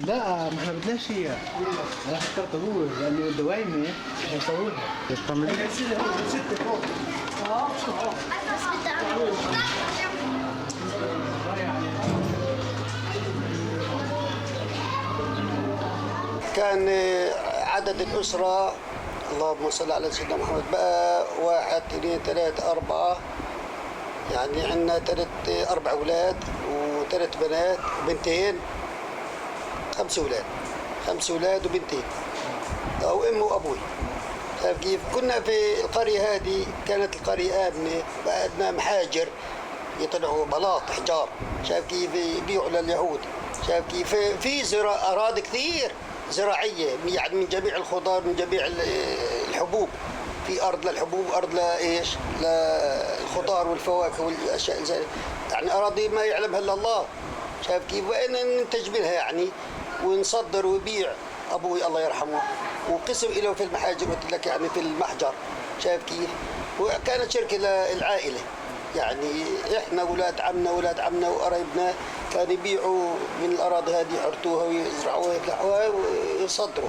لا، ما احنا بدناش اياه. انا فكرت هو لانه دوايمه يسويها. كان عدد الأسرة، اللهم صل على سيدنا محمد، بقى 1 2 3 4، يعني عندنا 4 أولاد و3 بنات وبنتين، 5 أولاد، 5 أولاد وبنتين، أو أم وأبوي. شايف كيف؟ كنا في القرية هذه، كانت القرية آمنة، بعدنا محاجر يطلعوا بلاط حجار، شايف كيف؟ يبيعوا لليهود، شايف كيف؟ في أراضي كثير زراعية، يعني من جميع الخضار، من جميع الحبوب، في أرض للحبوب، أرض لإيش؟ للخضار والفواكه والأشياء زي، يعني أراضي ما يعلمها إلا الله، شايف كيف؟ وين ننتج منها يعني، ونصدر ويبيع. أبوي الله يرحمه وقسم له في المحاجر، قلت لك يعني في المحجر، شايف كيف؟ وكانت شركة للعائلة، يعني إحنا ولاد عمنا وقرايبنا كانوا يبيعوا من الأراضي هذه، يحرثوها ويزرعوها ويفلحوها ويصدروا.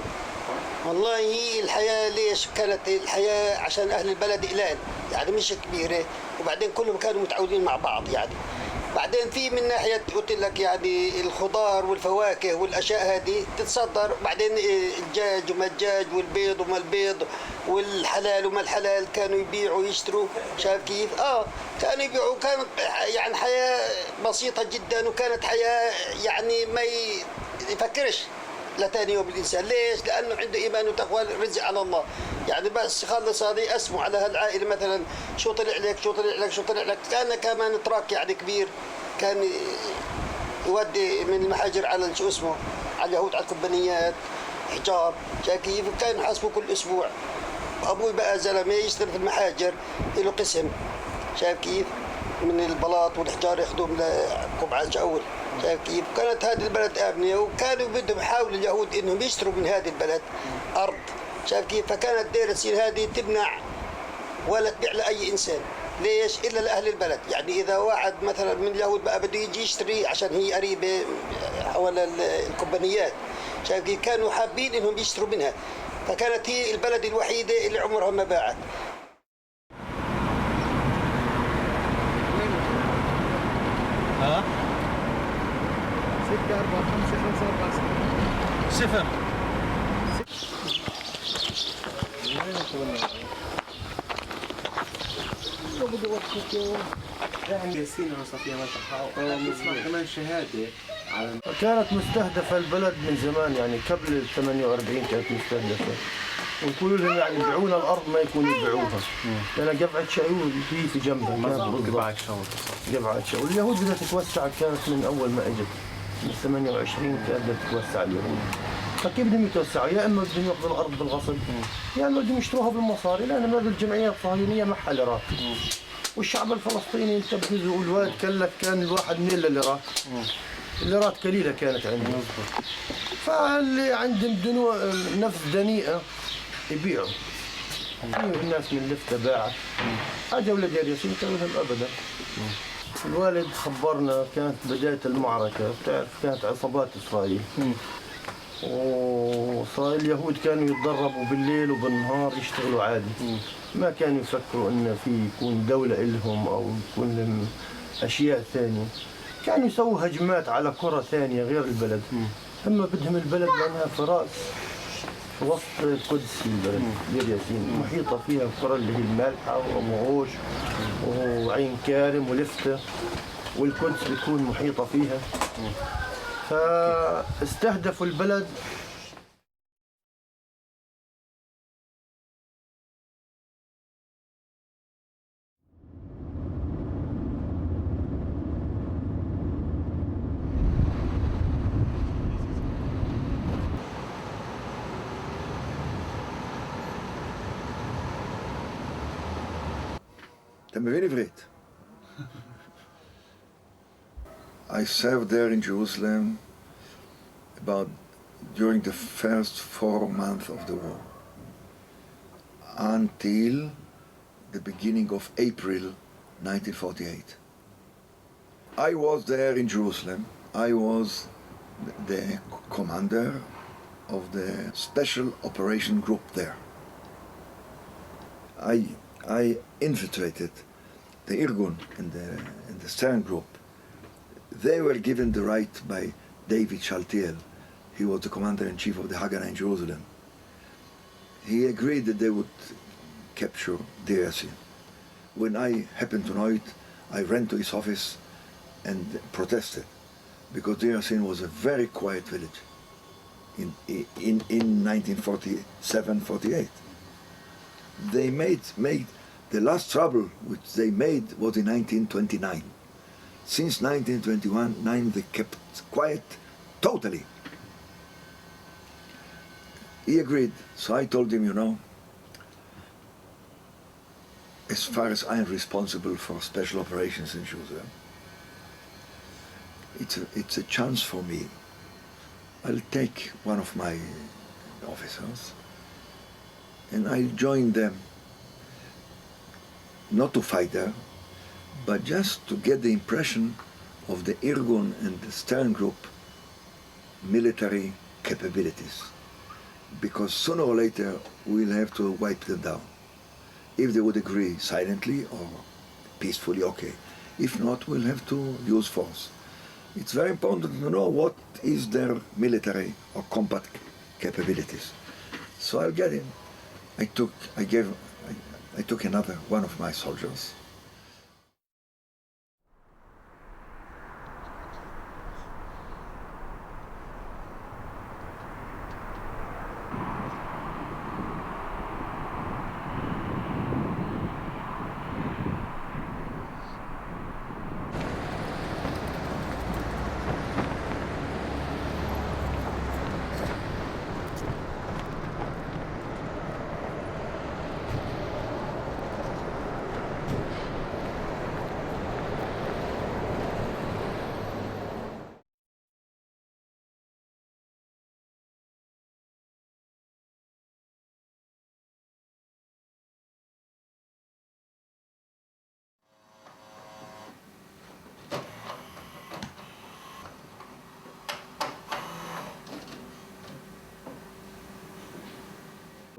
والله الحياة ليش كانت الحياة؟ عشان أهل البلد قلال، يعني مش كبيرة، وبعدين كلهم كانوا متعودين مع بعض يعني. بعدين في من ناحية قلت لك يعني الخضار والفواكه والأشياء هذه تتصدر، بعدين الدجاج وما الدجاج والبيض وما البيض والحلال وما الحلال كانوا يبيعوا ويشتروا، شايف كيف؟ كانوا يبيعوا، كانت يعني حياة بسيطة جدا، وكانت حياة يعني ما يفكرش لتاني يوم الإنسان. ليش؟ لأنه عنده إيمان وتقوى، رزق على الله، يعني بس خلص هذه أسمع على هالعائلة مثلا شو طلع لك شو طلع لك شو طلع لك. كان كمان تراك يعني كبير، كان يودي من المحاجر على شو اسمه، على اليهود، على الكوبانيات حجار، كيف؟ كان يحاسبه كل أسبوع. أبوي بقى زلمة يشتغل في المحاجر، له قسم، شايف كيف؟ من البلاط والحجار ياخذوهم لقبعة أول، شايف كيف؟ كانت هذه البلد آمنة، وكانوا بدهم يحاولوا اليهود إنهم يشتروا من هذه البلد أرض، شايف كيف؟ فكانت دير السين هذه تمنع ولا تبيع لأي إنسان. ليش؟ إلا لأهل البلد. يعني إذا واحد مثلا من اليهود بقى بده يجي يشتري عشان هي قريبة حول الكوبانيات، شايف كيف؟ كانوا حابين إنهم يشتروا منها، فكانت هي البلد الوحيدة اللي عمرها ما باعت. ها؟ 6 4 5 5 4 0 ياسين وصفية ما تسمع كمان شهادة. كانت مستهدفة البلد من زمان، يعني قبل ال 48 كانت مستهدفة، ونقولوا لهم يعني يبيعونا الأرض ما يكونوا يبيعوها، لأن قبعة شاول هي في جنبها. مظبوط، قبعة شاول. واليهود بدها تتوسع، كانت من أول ما إجت من 28 كانت بدها تتوسع اليهود. فكيف بدهم يتوسعوا؟ يا إما بدهم ياخذوا الأرض بالغصب، يا إما بدهم يشتروها بالمصاري، لأن هذه الجمعية الصهيونية معها ليرات، والشعب الفلسطيني انتبهوا، والواد كلف كان الواحد من الليرات، الليرات قليلة كانت عندهم، فاللي عندهم نفس دنيئة يبيعوا. الناس من لفتة باعت، اجوا لدير ياسين قالوا لهم ابدا. الوالد خبرنا كانت بداية المعركة، بتعرف كانت عصابات اسرائيل، وإسرائيل اليهود كانوا يتدربوا بالليل وبالنهار يشتغلوا عادي، ما كانوا يفكروا إن في يكون دولة إلهم أو يكون لهم أشياء ثانية. كانوا يسووا هجمات على قرى ثانية غير البلد، هم بدهم البلد لأنها في رأس وسط القدس. البلد دير ياسين محيطة فيها القرى اللي هي المالحة وأبو غوش وعين كارم ولفتة، والقدس بتكون محيطة فيها، فاستهدفوا البلد. אתה מבין עברית? I served there in Jerusalem during the first 4 months of the war until the beginning of April 1948. I was there in Jerusalem. I was the commander of the special operation group there. I infiltrated the Irgun in the Stern group. They were given the right by David Shaltiel. He was the commander-in-chief of the Haganah in Jerusalem. He agreed that they would capture Deir Yassin. When I happened to know it, I ran to his office and protested, because Deir Yassin was a very quiet village in 1947-48. They made the last trouble which they made was in 1929. Since 1921, they kept quiet totally. He agreed, so I told him, you know, as far as I am responsible for special operations in Jerusalem, it's a chance for me. I'll take one of my officers and I'll join them, not to fight there, but just to get the impression of the Irgun and the Stern Group military capabilities. Because sooner or later we'll have to wipe them down. If they would agree silently or peacefully, okay. If not, we'll have to use force. It's very important to know what is their military or combat capabilities. So I'll get him. I took another one of my soldiers.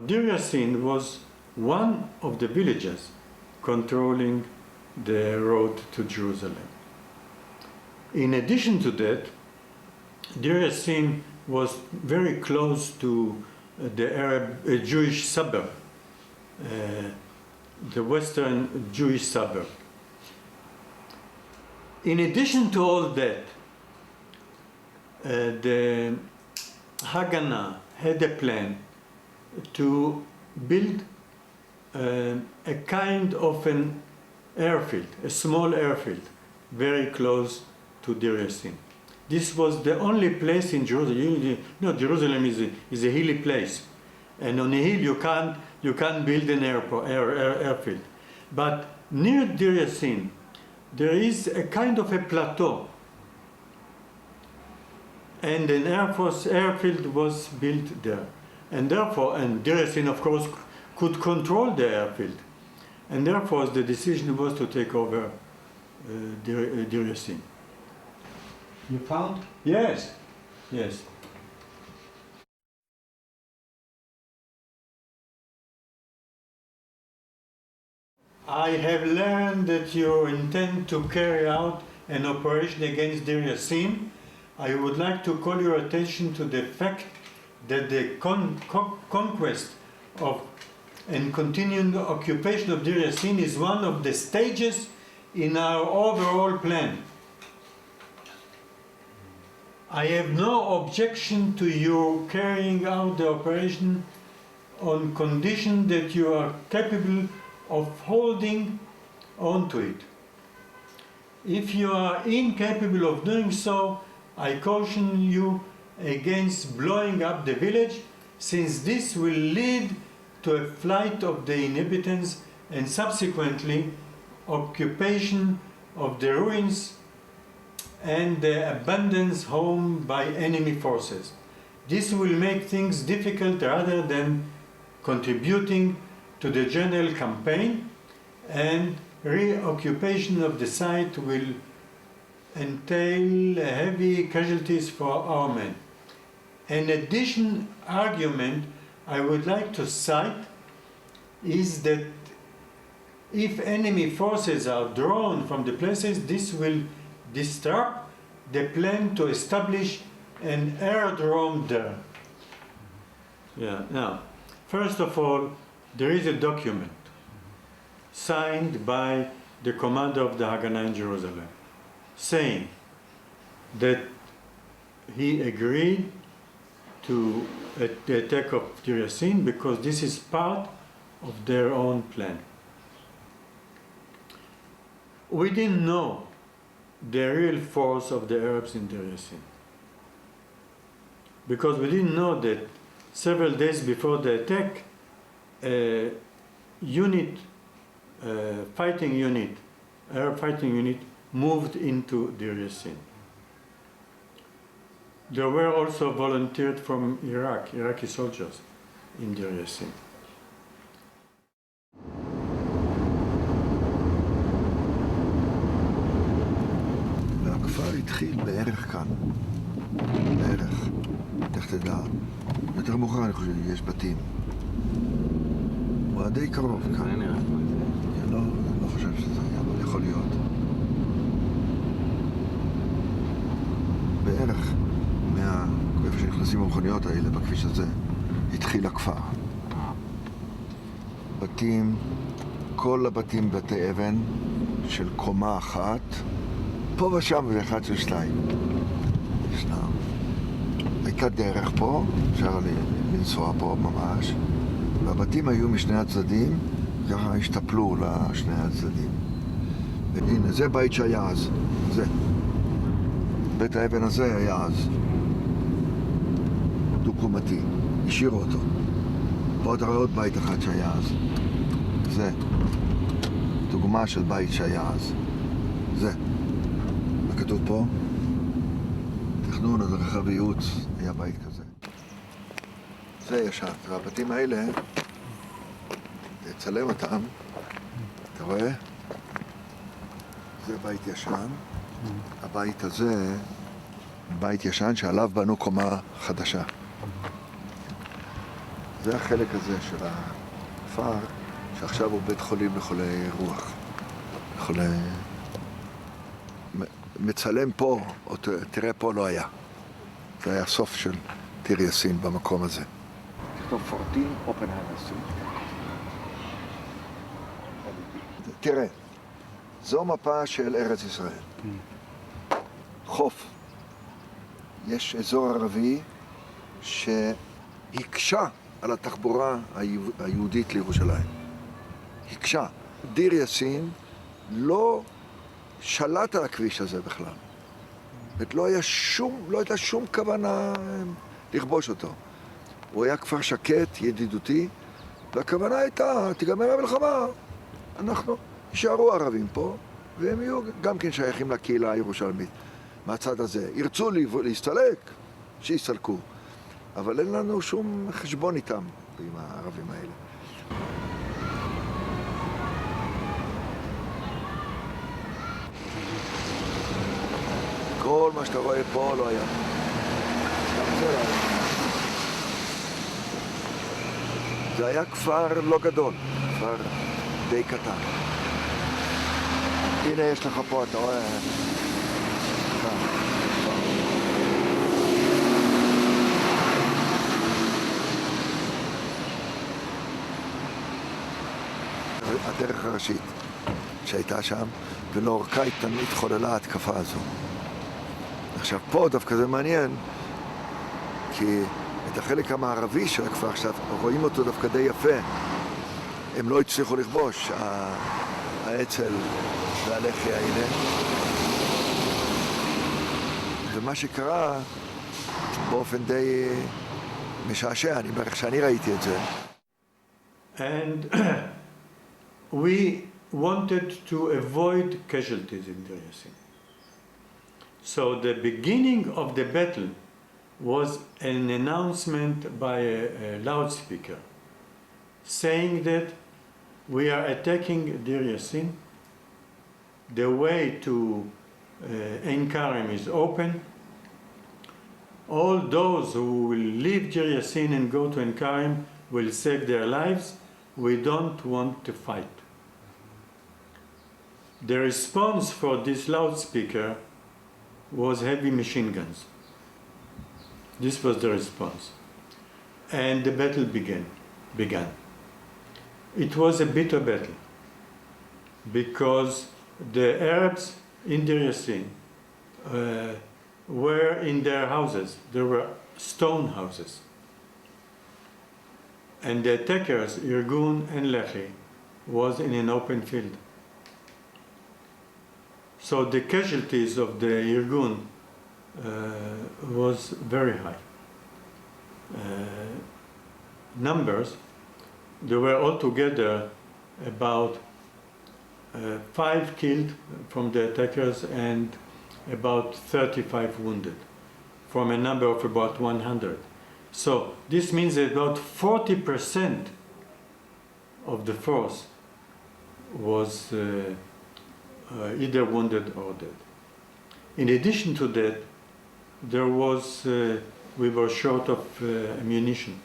Deir Yassin was one of the villages controlling the road to Jerusalem. In addition to that, Deir Yassin was very close to the Arab Jewish suburb, the western Jewish suburb. In addition to all that, the Haganah had a plan to build a kind of an airfield, a small airfield, very close to Deir Yassin. This was the only place in Jerusalem. You know, Jerusalem is a hilly place, and on a hill you can't build an airfield. But near Deir Yassin, there is a kind of a plateau, and an Air Force airfield was built there. And therefore, and Deir Yassin, of course, could control the airfield. And therefore, the decision was to take over Deir Yassin. You found? Yes, yes. I have learned that you intend to carry out an operation against Deir Yassin. I would like to call your attention to the fact that the conquest of and continuing occupation of Deir Yassin is one of the stages in our overall plan. I have no objection to you carrying out the operation on condition that you are capable of holding on to it. If you are incapable of doing so, I caution you against blowing up the village, since this will lead to a flight of the inhabitants and subsequently occupation of the ruins and the abandoned home by enemy forces. This will make things difficult rather than contributing to the general campaign, and reoccupation of the site will entail heavy casualties for our men. An additional argument I would like to cite is that if enemy forces are drawn from the places, this will disrupt the plan to establish an aerodrome there. Yeah. Now, first of all, there is a document signed by the commander of the Haganah in Jerusalem, saying that he agreed to the attack of Deir Yassin because this is part of their own plan. We didn't know the real force of the Arabs in Deir Yassin, because we didn't know that several days before the attack, a unit, Arab fighting unit, moved into Deir Yassin. There were also volunteered from Iraqi soldiers in Deir Yassin. והכפר התחיל בערך כאן, בערך, איך תדע, יותר מאוחר אני חושב, יש בתים. הוא היה די קרוב כאן. אני לא חושב שזה היה, אבל יכול להיות. בערך איפה שנכנסים המכוניות האלה בכביש הזה, התחיל הכפר. בתים, כל הבתים בתי אבן של קומה אחת, פה ושם ואחד של שתיים. ישנם. הייתה דרך פה, אפשר לנסוע פה ממש, והבתים היו משני הצדדים, ככה השתפלו לשני הצדדים. והנה, זה בית שהיה אז, זה. בית האבן הזה היה אז. דו-קומתי, השאירו אותו. פה אתה רואה עוד בית אחד שהיה אז. זה. דוגמה של בית שהיה אז. זה. מה כתוב פה? תכנון הדרכה וייעוץ, היה בית כזה. זה ישן. והבתים האלה, לצלם אותם, אתה רואה? זה בית ישן. הבית הזה, בית ישן שעליו בנו קומה חדשה. זה החלק הזה של הכפר, שעכשיו הוא בית חולים לחולי רוח. מצלם פה, או תראה פה לא היה. זה היה סוף של דיר יאסין במקום הזה. תכתוב 14 אופנהיימר סטריט. תראה, זו מפה של ארץ ישראל. חוף. יש אזור ערבי שהקשה על התחבורה היהודית לירושלים. הקשה. דיר יאסין לא שלט על הכביש הזה בכלל. לא הייתה שום כוונה לכבוש אותו. הוא היה כפר שקט, ידידותי, והכוונה הייתה, תיגמר המלחמה, אנחנו יישארו ערבים פה, והם יהיו גם כן שייכים לקהילה הירושלמית. מהצד הזה. ירצו להסתלק, שיסתלקו. אבל אין לנו שום חשבון איתם, עם הערבים האלה. כל מה שאתה רואה פה לא היה. זה היה כפר לא גדול, כפר די קטן. הנה יש לך פה, אתה רואה... הדרך הראשית שהייתה שם, ולאורכה תמיד חוללה התקפה הזו. עכשיו פה דווקא זה מעניין, כי את החלק המערבי של הכפר עכשיו רואים אותו דווקא די יפה. הם לא הצליחו לכבוש, האצ"ל והלח"י האלה. ומה שקרה באופן די משעשע, אני בערך שאני ראיתי את זה. And we wanted to avoid casualties in Deir Yassin. So the beginning of the battle was an announcement by a loudspeaker saying that we are attacking Deir Yassin. The way to Ein Karim is open. All those who will leave Deir Yassin and go to Ein Karim will save their lives. We don't want to fight. The response for this loudspeaker was heavy machine guns. This was the response. And the battle began. It was a bitter battle because the Arabs in Deir Yassin were in their houses. There were stone houses. And the attackers, Irgun and Lehi, was in an open field. So the casualties of the Irgun was very high. Numbers, there were altogether about 5 killed from the attackers and about 35 wounded, from a number of about 100. So this means that about 40% of the force was either wounded or dead. In addition to that, there was, we were short of ammunition.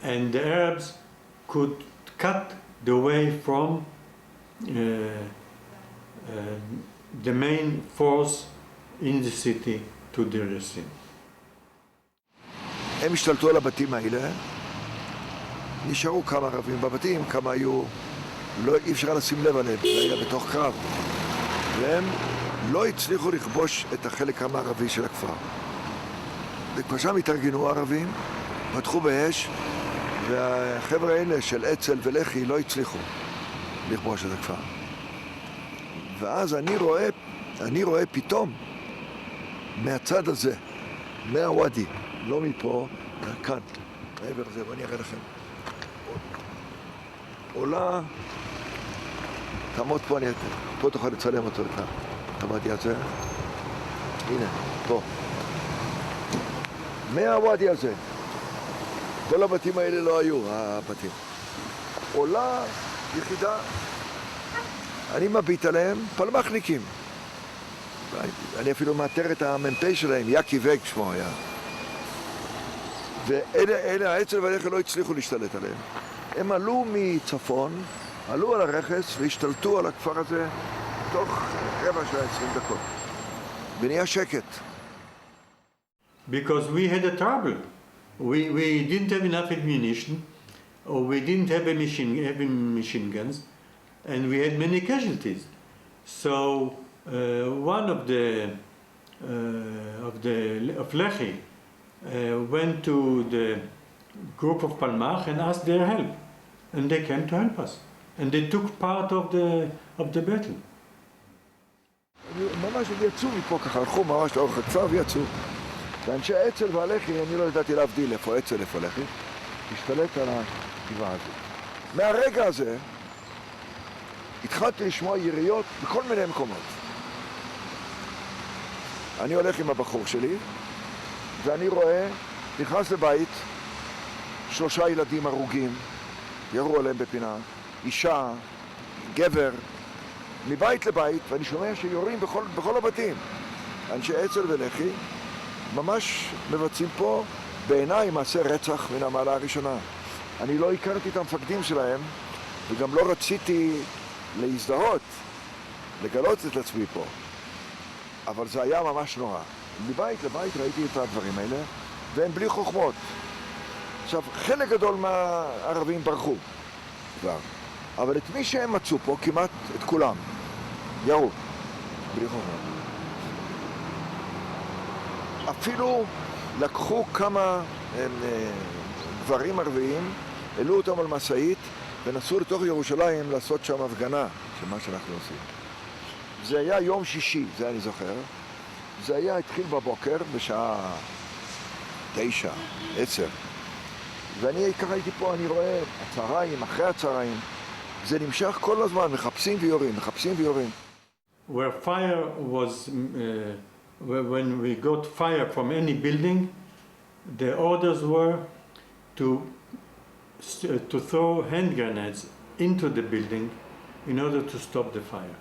And the Arabs could cut the way from the main force in the city to Deir Yassin. הם השתלטו על הבתים האלה, נשארו כמה ערבים בבתים, כמה היו, אי אפשר לשים לב עליהם, זה היה בתוך קרב. והם לא הצליחו לכבוש את החלק המערבי של הכפר. וכבר שם התארגנו ערבים, פתחו באש, והחבר'ה האלה של אצ"ל ולח"י לא הצליחו לכבוש את הכפר. ואז אני רואה פתאום מהצד הזה, מהוואדי, לא מפה, כאן, מעבר לזה, ואני אראה לכם. עולה, תעמוד פה, פה תוכל לצלם אותו, את הוואדי הזה. הנה, פה. מהוואדי הזה. כל הבתים האלה לא היו, הבתים. עולה יחידה, אני מביט עליהם, פלמחניקים. אני אפילו מאתר את המ"פ שלהם, יקי וג שמו היה. ואלה האצ"ל והלח"י לא הצליחו להשתלט עליהם. הם עלו מצפון, עלו על הרכס והשתלטו על הכפר הזה תוך רבע שעה 20 דקות. ונהיה שקט. Because we had a trouble. We didn't have enough ammunition, or we didn't have heavy machine guns, and we had many casualties. So one of Lehi went to the group of Palmach and asked their help, and they came to help us, and they took part of the battle. ממש הם יצאו מפה ככה, הלכו ממש לאורך הכפר ויצאו. ואנשי האצ"ל והלח"י, אני לא ידעתי להבדיל איפה אצ"ל, איפה לח"י, השתלט על הגבעה הזאת. מהרגע הזה התחלתי לשמוע יריות בכל מיני מקומות. אני הולך עם הבחור שלי, ואני רואה, נכנס לבית, 3 ילדים הרוגים, ירו עליהם בפינה, אישה, גבר, מבית לבית, ואני שומע שיורים בכל הבתים. אנשי אצ"ל ולח"י ממש מבצעים פה בעיניי מעשה רצח מן המעלה הראשונה. אני לא הכרתי את המפקדים שלהם, וגם לא רציתי להזדהות, לגלות את עצמי פה. אבל זה היה ממש נורא. מבית לבית ראיתי את הדברים האלה, והם בלי חוכמות. עכשיו, חלק גדול מהערבים ברחו כבר, אבל את מי שהם מצאו פה, כמעט את כולם, ירו, בלי חוכמות. אפילו לקחו כמה גברים ערביים, העלו אותם על משאית, ונסעו לתוך ירושלים לעשות שם הפגנה של מה שאנחנו עושים. זה היה יום שישי, זה אני זוכר. זה היה, התחיל בבוקר בשעה 9, 10. ואני ככה הייתי פה, אני רואה הצהריים, אחרי הצהריים. זה נמשך כל הזמן, מחפשים ויורים, מחפשים ויורים. Where fire was, when we got fire from any building, the orders were to throw hand grenades into the building in order to stop the fire.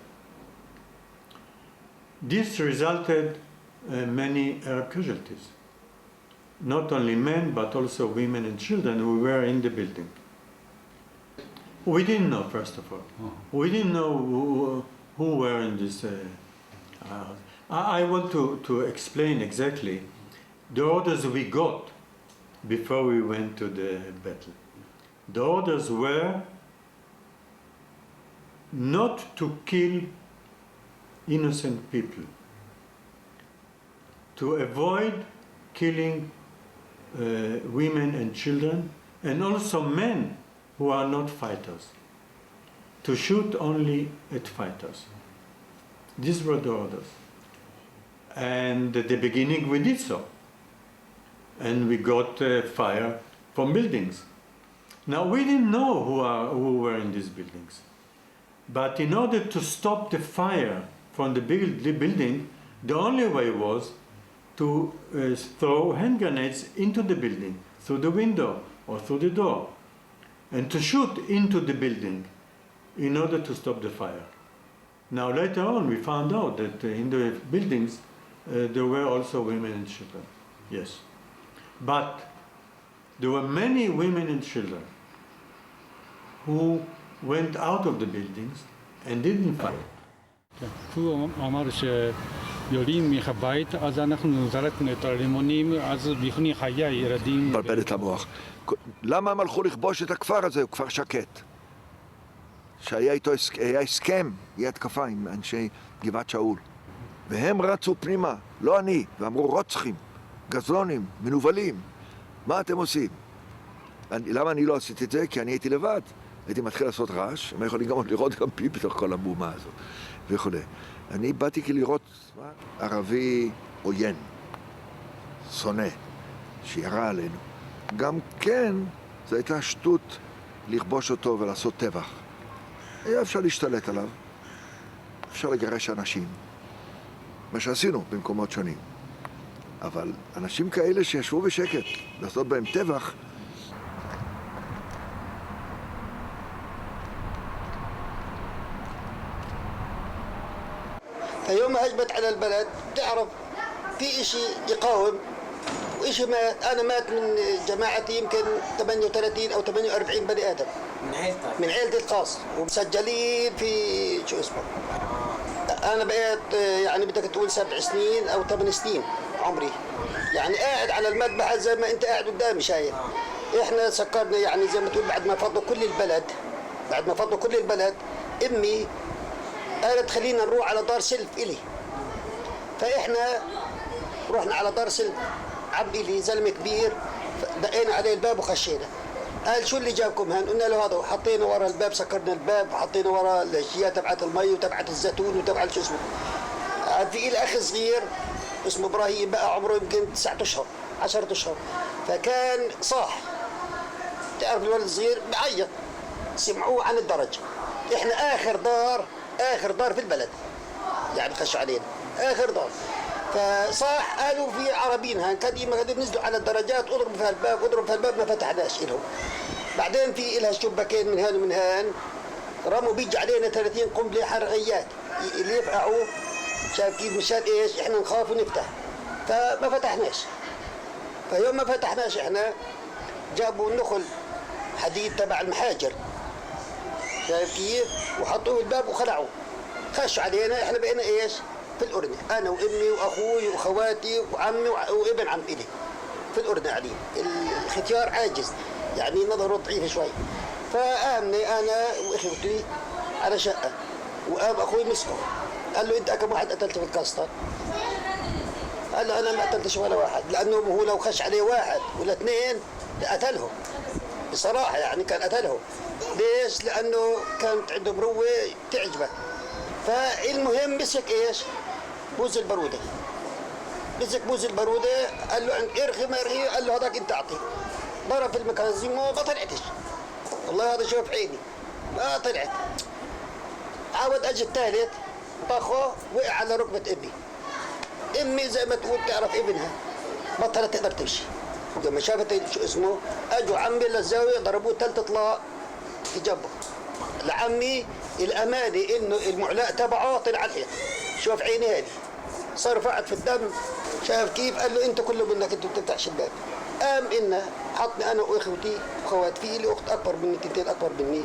this resulted many casualties. Not only men, but also women and children who were in the building. We didn't know, first of all. We didn't know who were in this house. I want to explain exactly the orders we got before we went to the battle. The orders were not to kill innocent people, to avoid killing women and children, and also men who are not fighters, to shoot only at fighters. These were the orders. And at the beginning we did so. And we got fire from buildings. Now we didn't know who were in these buildings. But in order to stop the fire from the building, the only way was to throw hand grenades into the building, through the window or through the door, and to shoot into the building in order to stop the fire. Now later on we found out that in the buildings there were also women and children, yes. But there were many women and children who went out of the buildings and didn't fight. הוא אמר שיורים מהבית, אז אנחנו זרקנו את הרימונים, אז בפני חיי ילדים. מבלבל את המוח. למה הם הלכו לכבוש את הכפר הזה? הוא כפר שקט. שהיה איתו הסכם, יהיה התקפה עם אנשי גבעת שאול. והם רצו פנימה, לא אני, ואמרו רוצחים, גזלונים, מנובלים, מה אתם עושים? למה אני לא עשיתי את זה? כי אני הייתי לבד. הייתי מתחיל לעשות רעש, הם יכולים גם לראות גם פי בתוך כל המומה הזאת וכו'. אני באתי כי לראות ערבי עוין, שונא, שירה עלינו. גם כן, זו הייתה שטות לכבוש אותו ולעשות טבח. היה אפשר להשתלט עליו, אפשר לגרש אנשים, מה שעשינו במקומות שונים. אבל אנשים כאלה שישבו בשקט, לעשות בהם טבח, فيوم ما هجمت على البلد تعرف في اشي يقاوم واشي مات. انا مات من جماعتي يمكن 38 او 48 بني ادم من عيلتي الخاص ومسجلين في شو اسمه. انا بقيت يعني بدك تقول 7 سنين او 8 سنين عمري، يعني قاعد على المذبحه زي ما انت قاعد قدامي شايف. احنا سكرنا يعني زي ما تقول بعد ما فضوا كل البلد امي قالت خلينا نروح على دار سلف إلي. فإحنا رحنا على دار سلف عم إلي زلمة كبير، دقينا عليه الباب وخشينا. قال شو اللي جابكم هون؟ قلنا له هذا، وحطينا ورا الباب، سكرنا الباب وحطينا ورا الاشياء تبعت المي وتبعت الزيتون وتبعت شو اسمه. في إلي أخ صغير اسمه إبراهيم بقى عمره يمكن 9 أشهر 10 أشهر، فكان صاح. تعرف الولد الصغير بعيط، سمعوه عن الدرج. إحنا آخر دار في البلد، يعني خشوا علينا آخر دار. فصاح قالوا في عربيين هان قديما نزلوا على الدرجات اضربوا في الباب ما فتحناش لهم. بعدين في إلها شباكين من هان ومن هان، رموا بيجي علينا 30 قنبله حرقيات اللي يفقعوا. شايف كيف مشان ايش؟ احنا نخاف ونفتح، فما فتحناش. فيوم ما فتحناش احنا جابوا النخل حديد تبع المحاجر، شايف كيف؟ وحطوه الباب وخلعوه، خشوا علينا. احنا بقينا ايش؟ في الأردن، انا وامي واخوي واخواتي وعمي وابن عم الي في الأردن قاعدين. الختيار عاجز، يعني نظره ضعيف شوي. فقامني انا واخوتي على شقه، وقام اخوي مسكه قال له انت كم واحد قتلت في الكاستر؟ قال له انا ما قتلتش ولا واحد، لانه هو لو خش عليه واحد ولا اثنين قتلهم بصراحه، يعني كان قتلهم. ليش؟ لانه كانت عنده مروه تعجبه. فالمهم مسك ايش؟ بوز البروده. مسك بوز البروده قال له ارخي ما ارخي، قال له هذاك انت اعطيه. ضرب في الميكانيزم ما طلعتش، والله هذا شوف عيني ما طلعت. عاود اجى الثالث طخه وقع على ركبه امي. امي زي ما تقول تعرف ابنها بطلت تقدر تمشي. لما شافت شو اسمه اجوا عمي للزاويه ضربوه 3 طلاق في جنبه. لعمي الامانه انه المعلاق تبعه طلع على الحيط. شوف عيني هذه صار فقد في الدم. شاف كيف؟ قال له انت كله منك انت بتفتحش الباب. قام إنه حطني انا واخوتي وخوات، في لي اخت اكبر مني، تنتين اكبر مني،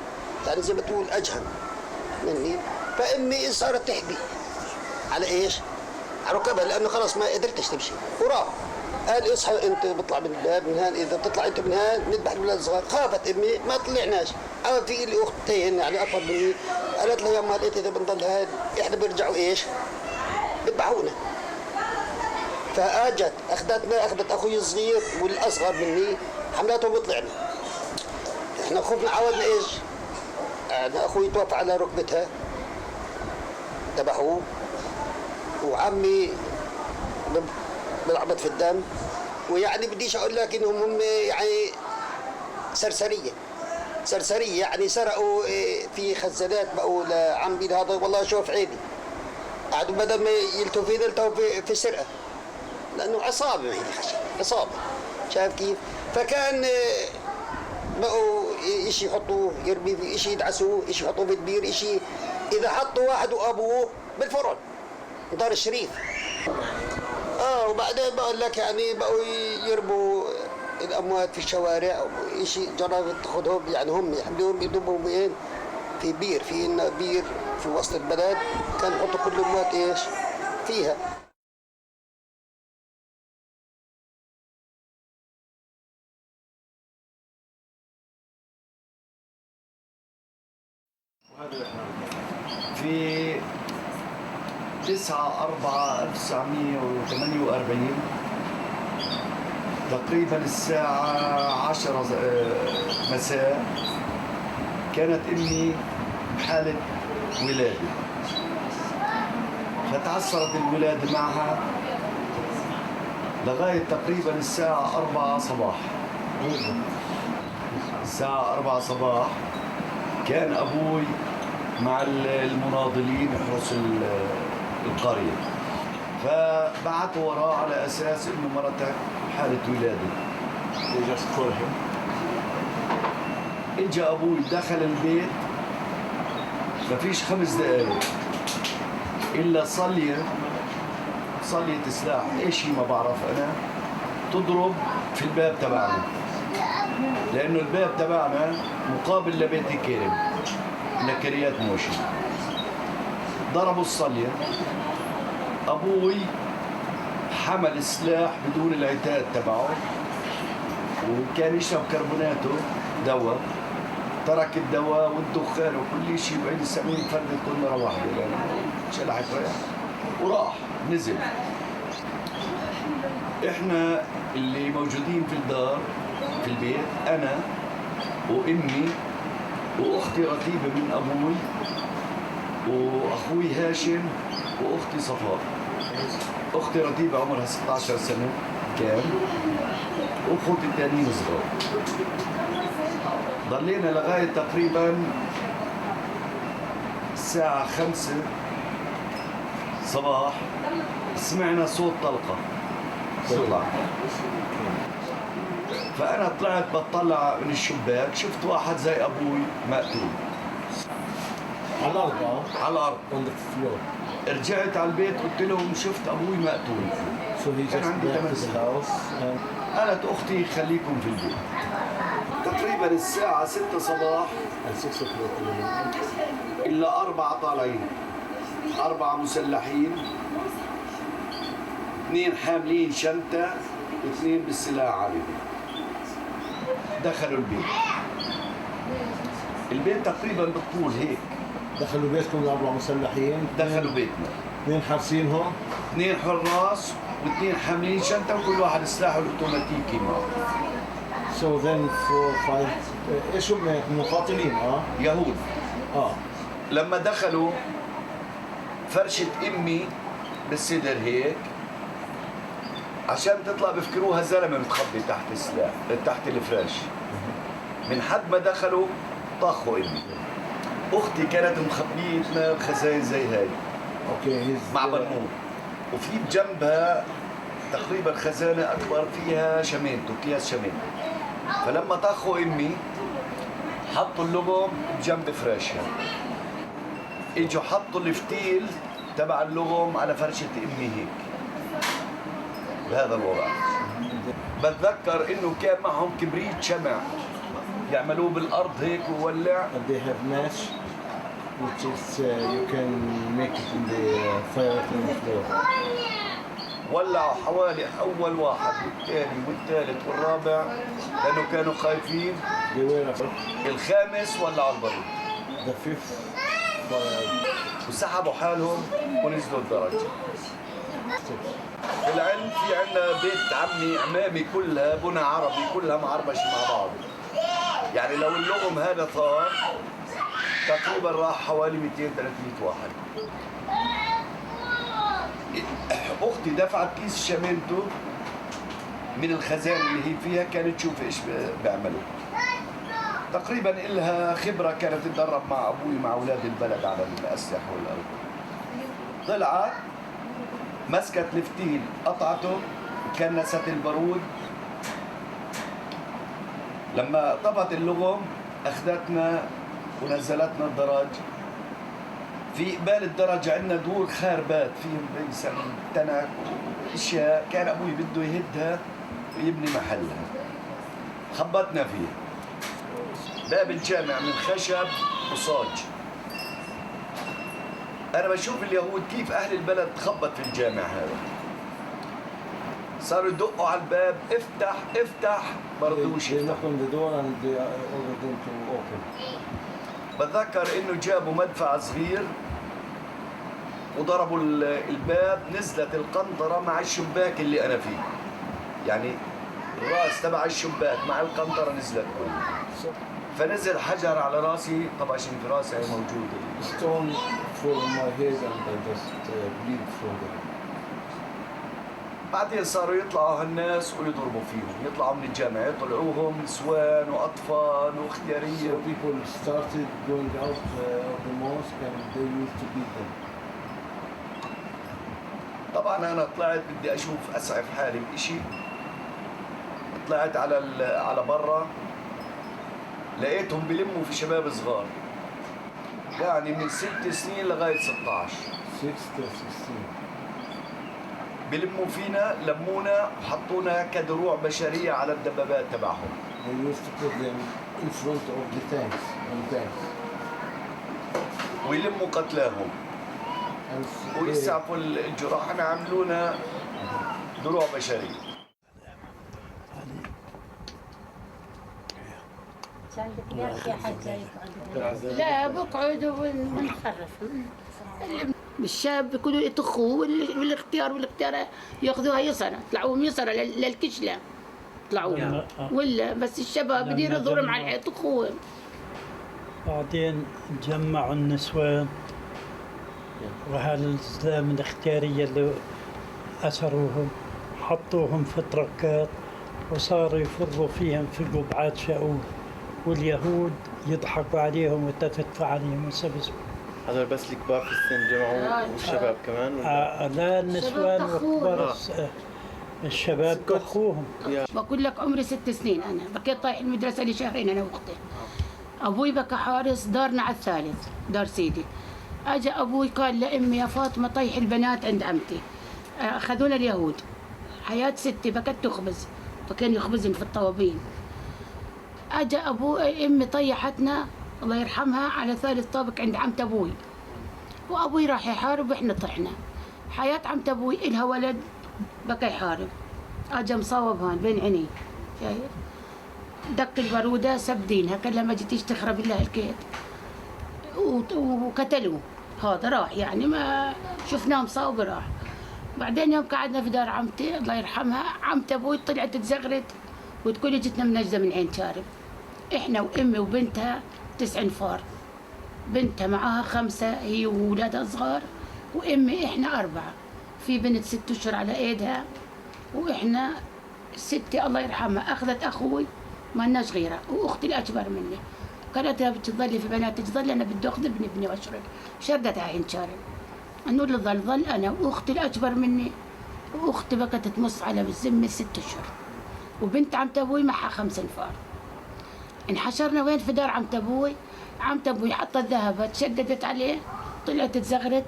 يعني زي ما تقول اجهم مني. فامي صارت تحبي على ايش؟ على ركبها، لانه خلاص ما قدرتش تمشي. وراح قال اصحى انت، بطلع من الباب من هان، اذا بتطلع انت من هان نذبح الاولاد الصغار. خافت امي ما طلعناش. قام في لي اختين يعني اكبر مني، قالت لها يا امها لقيت اذا بنضل هاد احنا بيرجعوا ايش؟ بيذبحونا. فاجت اخذتنا، اخذت اخوي الصغير والاصغر مني، حملاتهم وطلعنا. احنا خفنا، عاودنا ايش؟ انا اخوي توفى على ركبتها، ذبحوه، وعمي بلعبت في الدم. ويعني بديش اقول لك انهم هم يعني سرسريه يعني سرقوا في خزانات بقوا لعمي هذا، والله شوف عيني قعدوا بدل ما يلتوا فينا التوا في السرقه، لانه عصابه، ما هي خشب عصابه. شايف كيف؟ فكان بقوا شيء يحطوه يرمي فيه، شيء يدعسوه، شيء يحطوه في البير، شيء اذا حطوا واحد وابوه بالفرن دار الشريف. وبعدين بقول لك يعني بقوا يرموا الاموات في الشوارع، شيء جرافة تاخذهم، يعني هم يحملوهم يضربوا وين؟ في بير، في بير في وسط البلد، كان يحطوا كل الاموات ايش؟ فيها. في 9/4/1948 تقريبا الساعة 10 مساء كانت أمي بحالة ولادة، فتعثرت الولادة معها لغاية تقريبا الساعة 4 صباح. الساعة 4 صباح كان أبوي مع المناضلين يحرسوا القرية، فبعثوا وراه على أساس إنه مرته حالة ولادة. إجا أبوي دخل البيت، ما فيش 5 دقايق إلا صلية سلاح، إيش هي ما بعرف أنا، تضرب في الباب تبعنا، لأنه الباب تبعنا مقابل لبيت الكريم لكريات موشي. ضربوا الصلية، أبوي حمل السلاح بدون العتاد تبعه، وكان يشرب كربوناته دواء، ترك الدواء والدخان وكل شيء، وعيد السمين فردت كل مرة واحدة لأنه شلحت ريح وراح نزل. إحنا اللي موجودين في الدار في البيت، أنا وأمي وأختي رتيبة من أبوي وأخوي هاشم وأختي صفاء. أختي رتيبة عمرها 16 سنة كان، وأخوتي التانيين صغار. ضلينا لغاية تقريبا الساعة 5 صباح سمعنا صوت طلقة تطلع، فأنا طلعت بطلع من الشباك، شفت واحد زي أبوي مقتول على الأرض. على الأرض. رجعت على البيت قلت لهم شفت أبوي مقتول. كان عندي 8 سنين. قالت أختي خليكم في البيت. تقريبا الساعة 6 صباح إلا 4 طالعين، 4 مسلحين، 2 حاملين شنطة و2 بالسلاح عليهم. دخلوا البيت تقريبا بالطول هيك. دخلوا بيتكم ال4 مسلحين؟ دخلوا بيتنا. 2 حارسينهم؟ 2 حراس و2 حاملين شنطة وكل واحد سلاحه الاوتوماتيكي معه. So then 4 5 ايش هم مقاتلين؟ يهود. لما دخلوا فرشة امي بالصدر هيك عشان تطلع بفكروها زلمه متخبي تحت السلاح تحت الفراش. من حد ما دخلوا طخوا امي. اختي كانت مخبيتنا بخزاين زي هاي مع برمود، وفي بجنبها تقريبا خزانه اكبر فيها شمينتو، اكياس شمينتو. فلما طخوا امي حطوا اللغم بجنب فراشها، اجوا حطوا الفتيل تبع اللغم على فرشه امي هيك، بهذا الوضع. بتذكر انه كان معهم كبريت شمع يعملوه بالارض هيك وولع. They have match which is you can make it in the fire in the floor. ولعوا حوالي اول واحد والثاني والثالث والرابع لانه كانوا خايفين. الخامس ولعوا البارود. The fifth وسحبوا حالهم ونزلوا الدرج. العلم في عندنا بيت عمي عمامي كلها بنى عربي كلها معربشة مع بعض. يعني لو اللغم هذا صار تقريبا راح حوالي 200-300 واحد. اختي دفعت كيس شمالته من الخزانه اللي هي فيها، كانت تشوف ايش بيعملوا. تقريبا إلها خبره، كانت تتدرب مع ابوي مع اولاد البلد على الاسلحه والارض. طلعت مسكت الفتيل قطعته كنست البارود. لما طبت اللغم اخذتنا ونزلتنا الدرج. في قبال الدرج عندنا دور خاربات فيهم بيسن تنك واشياء، كان ابوي بده يهدها ويبني محلها. خبطنا فيه. باب الجامع من خشب وصاج. انا بشوف اليهود كيف اهل البلد تخبط في الجامع هذا. صاروا يدقوا على الباب، افتح افتح، برضوش يفتحوا. بتذكر انه جابوا مدفع صغير وضربوا الباب، نزلت القنطرة مع الشباك اللي انا فيه. يعني الراس تبع الشباك مع القنطرة نزلت كلها. فنزل حجر على راسي، طبعا عشان في راسي هي موجودة. Stone for my head and I just bleed from there. بعدين صاروا يطلعوا هالناس ويضربوا فيهم، يطلعوا من الجامع يطلعوهم نسوان واطفال واختياريه. So people started going out of the mosque and they used to beat them. طبعا انا طلعت بدي اشوف اسعف حالي بإشي. طلعت على برا، لقيتهم بلموا في شباب صغار، يعني من 6 سنين لغايه 16. 6 to 16. بلموا فينا، لمونا وحطونا كدروع بشريه على الدبابات تبعهم. They used to put them in front of the tanks and tanks. ويلموا قتلاهم ويسعفوا الجراح. انا عملونا دروع بشريه. لا بقعد ونخرف. الشاب بيكونوا يطخوا والاختيار ياخذوها يسرى، يطلعوهم يسرى للكشله يطلعوا، ولا بس الشباب بديروا ظلم على يطخوهم. بعدين جمعوا النسوان وهالزلام الاختياريه اللي اسروهم، حطوهم في تركات وصاروا يفروا فيهم في قبعات شقوق، واليهود يضحكوا عليهم ويتفتفوا عليهم ويسبسوا. هذول بس الكبار في السن جمعوا والشباب كمان؟ لا، النسوان والكبار. الشباب طخوهم. بقول لك عمري 6 سنين انا، بكيت طايح المدرسه لي شهرين انا واختي. ابوي بكى حارس دارنا على الثالث، دار سيدي. اجى ابوي قال لامي يا فاطمه طيح البنات عند عمتي. اخذونا اليهود. حياه ستي بكت تخبز، فكان يخبزن في الطوابين. اجى امي طيحتنا الله يرحمها على ثالث طابق عند عمت ابوي. وابوي راح يحارب واحنا طحنا. حياه عمت ابوي الها ولد بكى يحارب. اجى مصاوب هون بين عيني، شايف؟ دق الباروده سبدينها، قال لها ما جيتيش تخرب الله الكيت. وقتلوه. هذا راح، يعني ما شفناه مصاوب راح. بعدين يوم قعدنا في دار عمتي الله يرحمها، عمت ابوي طلعت تزغرت وتقول جتنا منجده من عين شارب. احنا وامي وبنتها 9 نفار. بنتها معاها 5 هي وولادها صغار، وامي احنا 4. في بنت 6 أشهر على ايدها، واحنا ستي الله يرحمها اخذت اخوي ما لناش غيرها، واختي الاكبر مني قالت لها بتضلي في بناتك، ظل انا بدي اخذ ابني واشرب. شردتها عين شارب. انه اللي ظل انا واختي الاكبر مني، واختي بكت تمص على بالذمه 6 أشهر، وبنت عمت ابوي معها 5 نفار. انحشرنا وين؟ في دار عمت ابوي. عمت ابوي حطت ذهبها تشددت عليه، طلعت تزغرت،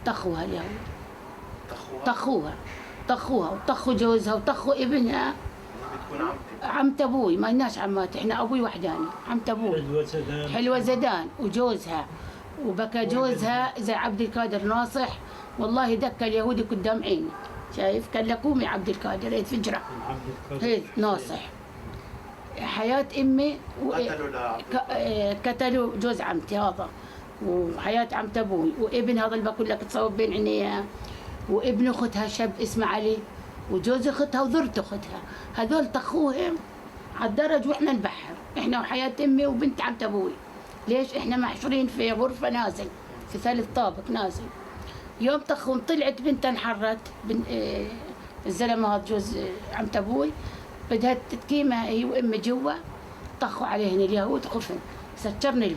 طخوها اليهود. طخوها طخوها وطخوا جوزها وطخوا ابنها. عمت ابوي، ما لناش عمات، احنا ابوي وحداني. عمت ابوي حلوه زدان وجوزها، وبكى جوزها زي عبد القادر ناصح، والله دكى اليهودي قدام عيني، شايف؟ كان لكومي عبد القادر هي فجره هي ناصح. حياه امي قتلوا جوز عمتي هذا، وحياه عمت ابوي، وابن هذا اللي بقول لك تصوب بين عينيها، وابن اختها شاب اسمه علي، وجوز اختها وذرت اختها، هذول طخوهم على الدرج واحنا نبحر، احنا وحياه امي وبنت عمت ابوي. ليش؟ احنا محشورين في غرفه نازل، في ثالث طابق نازل. يوم طخهم طلعت بنتها انحرت، الزلمه هذا جوز عمت ابوي، بدها تتكيمها هي وامي جوا، طخوا عليهن اليهود خفن، سكرني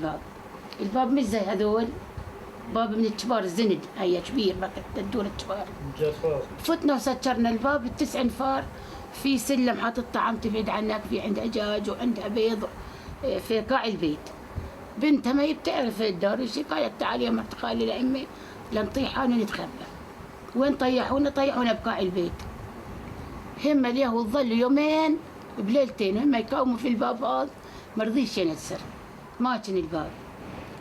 الباب مش زي هذول، باب من الكبار الزند، هي كبير بقت تدور الكبار. فتنا وسكرنا الباب، ال9 انفار، في سلم حاطط عمتي بعيد عنك، في عندها دجاج وعندها بيض في قاع البيت. بنتها ما هي بتعرف الدار شيء، قالت تعالي يا مرت خالي لامي لنطيحون ونتخبى. وين طيحونا؟ طيحونا بقاع البيت. هم اليهود ظلوا يومين بليلتين هم يقاوموا في الباب هذا، ما رضيش ينسر، ما كان الباب.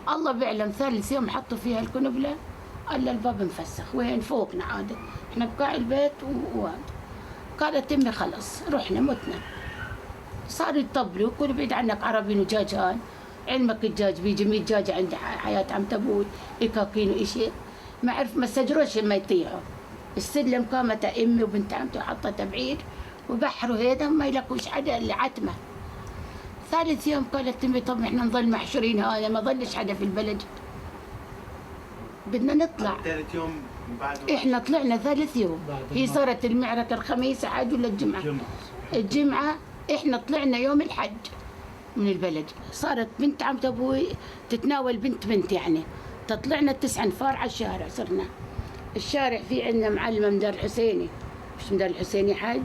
الله بيعلم ثالث يوم حطوا فيها الكنبله، الا الباب انفسخ. وين؟ فوقنا عاد، احنا بقاع البيت وهذا. قالت امي خلص رحنا متنا. صاروا يطبلوا، كل بعيد عنك عربي ودجاجان، علمك الدجاج بيجي 100 دجاجه عند حياه عمت ابوي، إكاكين وإشي، ما عرف ما استجروش ما يطيحوا. السلم قامت امي وبنت عمتي وحطتها بعيد، وبحروا هيدا ما يلاقوش حدا الا عتمه. ثالث يوم قالت امي طب احنا نظل محشورين، هذا ما ظلش حدا في البلد، بدنا نطلع. ثالث يوم بعد احنا طلعنا ثالث يوم، هي صارت المعركه الخميس عاد ولا الجمعه، احنا طلعنا يوم الحج من البلد. صارت بنت عمت ابوي تتناول بنت يعني، تطلعنا 9 انفار على الشارع. صرنا الشارع في عندنا معلمه مدار الحسيني، مش مدار الحسيني حاج،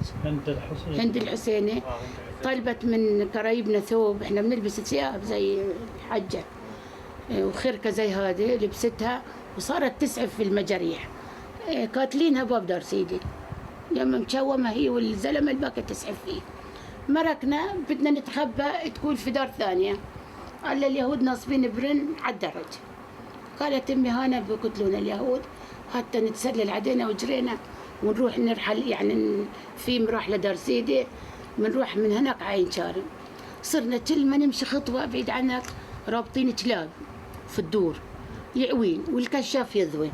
هند الحسيني، طلبت من قرايبنا ثوب، احنا بنلبس ثياب زي الحجه وخركه زي هذه لبستها، وصارت تسعف في المجاريح، قاتلينها باب دار سيدي، يوم مشومه هي والزلمه اللي باقي تسعف فيه. مركنا بدنا نتخبى، تقول في دار ثانيه، قال اليهود ناصبين برن على الدرج. قالت امي هانا بيقتلونا اليهود، حتى نتسلل علينا وجرينا ونروح نرحل، يعني في مروح لدار سيدي، بنروح من هناك عين شارم. صرنا كل ما نمشي خطوه بعيد عنك رابطين كلاب في الدور يعوين، والكشاف يذوي.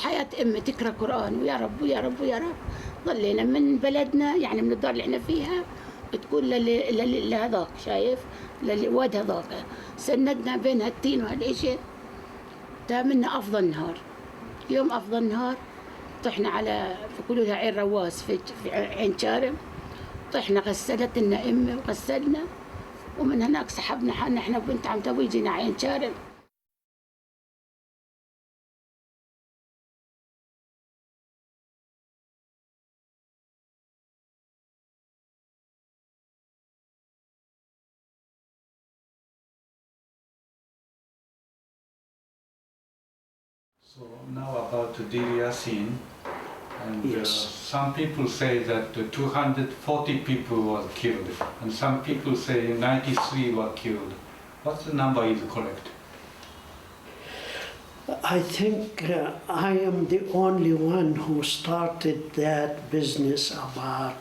حياه امي تقرا قران، ويا رب ويا رب ويا رب. ظلينا من بلدنا يعني من الدار اللي احنا فيها تقول لهذاك، شايف؟ للواد هذاك، سندنا بين هالتين وهالشيء. تامنا افضل نهار، يوم افضل نهار طحنا على بيقولوا لها عين رواس في عين شارم، طحنا غسلت لنا امي وغسلنا، ومن هناك سحبنا حالنا احنا وبنت عمت ابوي جينا عين شارم. So now about Deir Yassin, and Yes. Some people say that 240 people were killed, and some people say 93 were killed. What's the number is correct? I think I am the only one who started that business about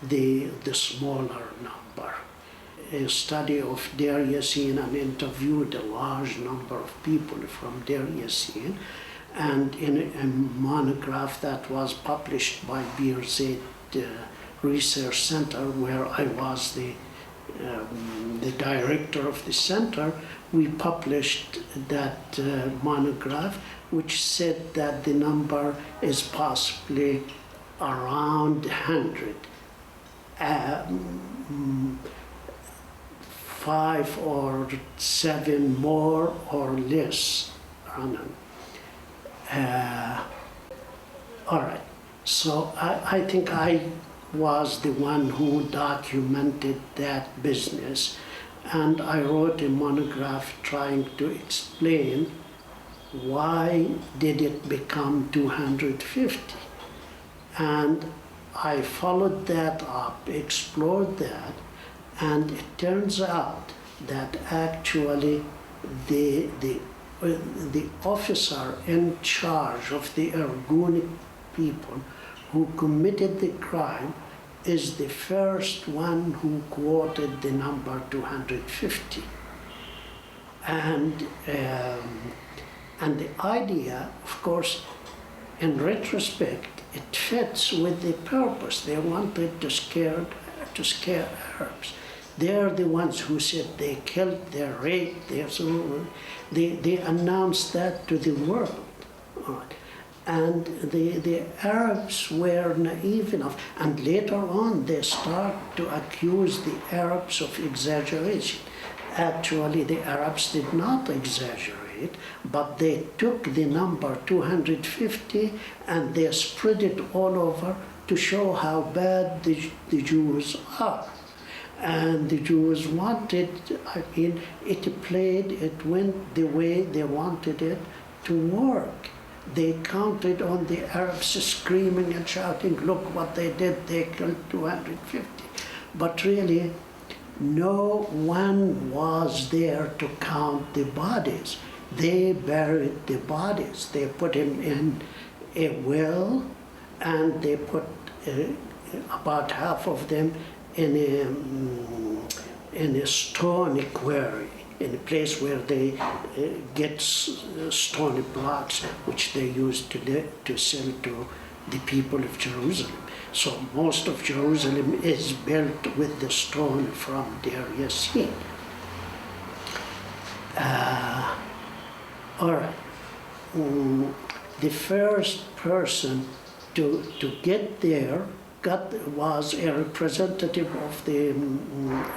the smaller number. A study of Deir Yassin and interviewed a large number of people from Deir Yassin, and in a monograph that was published by Birzeit Research Center, where I was the director of the center, we published that monograph, which said that the number is possibly around 100. 5 or 7 more or less. All right, so I think I was the one who documented that business, and I wrote a monograph trying to explain why did it become 250. And I followed that up, explored that, and it turns out that actually the officer in charge of the Irguni people who committed the crime is the first one who quoted the number 250. And the idea, of course, in retrospect, it fits with the purpose. They wanted to scare Arabs. They are the ones who said they killed, they raped, they announced that to the world. And the Arabs were naive enough, and later on they start to accuse the Arabs of exaggeration. Actually, the Arabs did not exaggerate, but they took the number 250 and they spread it all over to show how bad the Jews are. And the Jews wanted, it went the way they wanted it to work. They counted on the Arabs screaming and shouting, look what they did, they killed 250. But really, no one was there to count the bodies. They buried the bodies. They put him in a well, and they put about half of them in a stone quarry, in a place where they get stone blocks, which they used to sell to the people of Jerusalem. So most of Jerusalem is built with the stone from Deir Yassin. All right. The first person to get there was a representative of the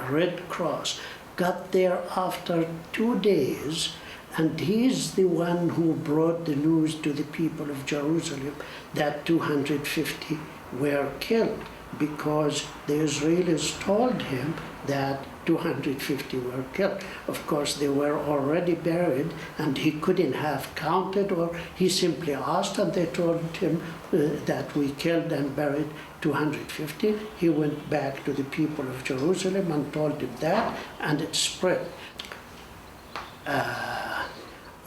Red Cross. Got there after 2 days, and he's the one who brought the news to the people of Jerusalem that 250 were killed, because the Israelis told him that 250 were killed. Of course, they were already buried, and he couldn't have counted, or he simply asked, and they told him that we killed and buried 250. He went back to the people of Jerusalem and told them that, and it spread.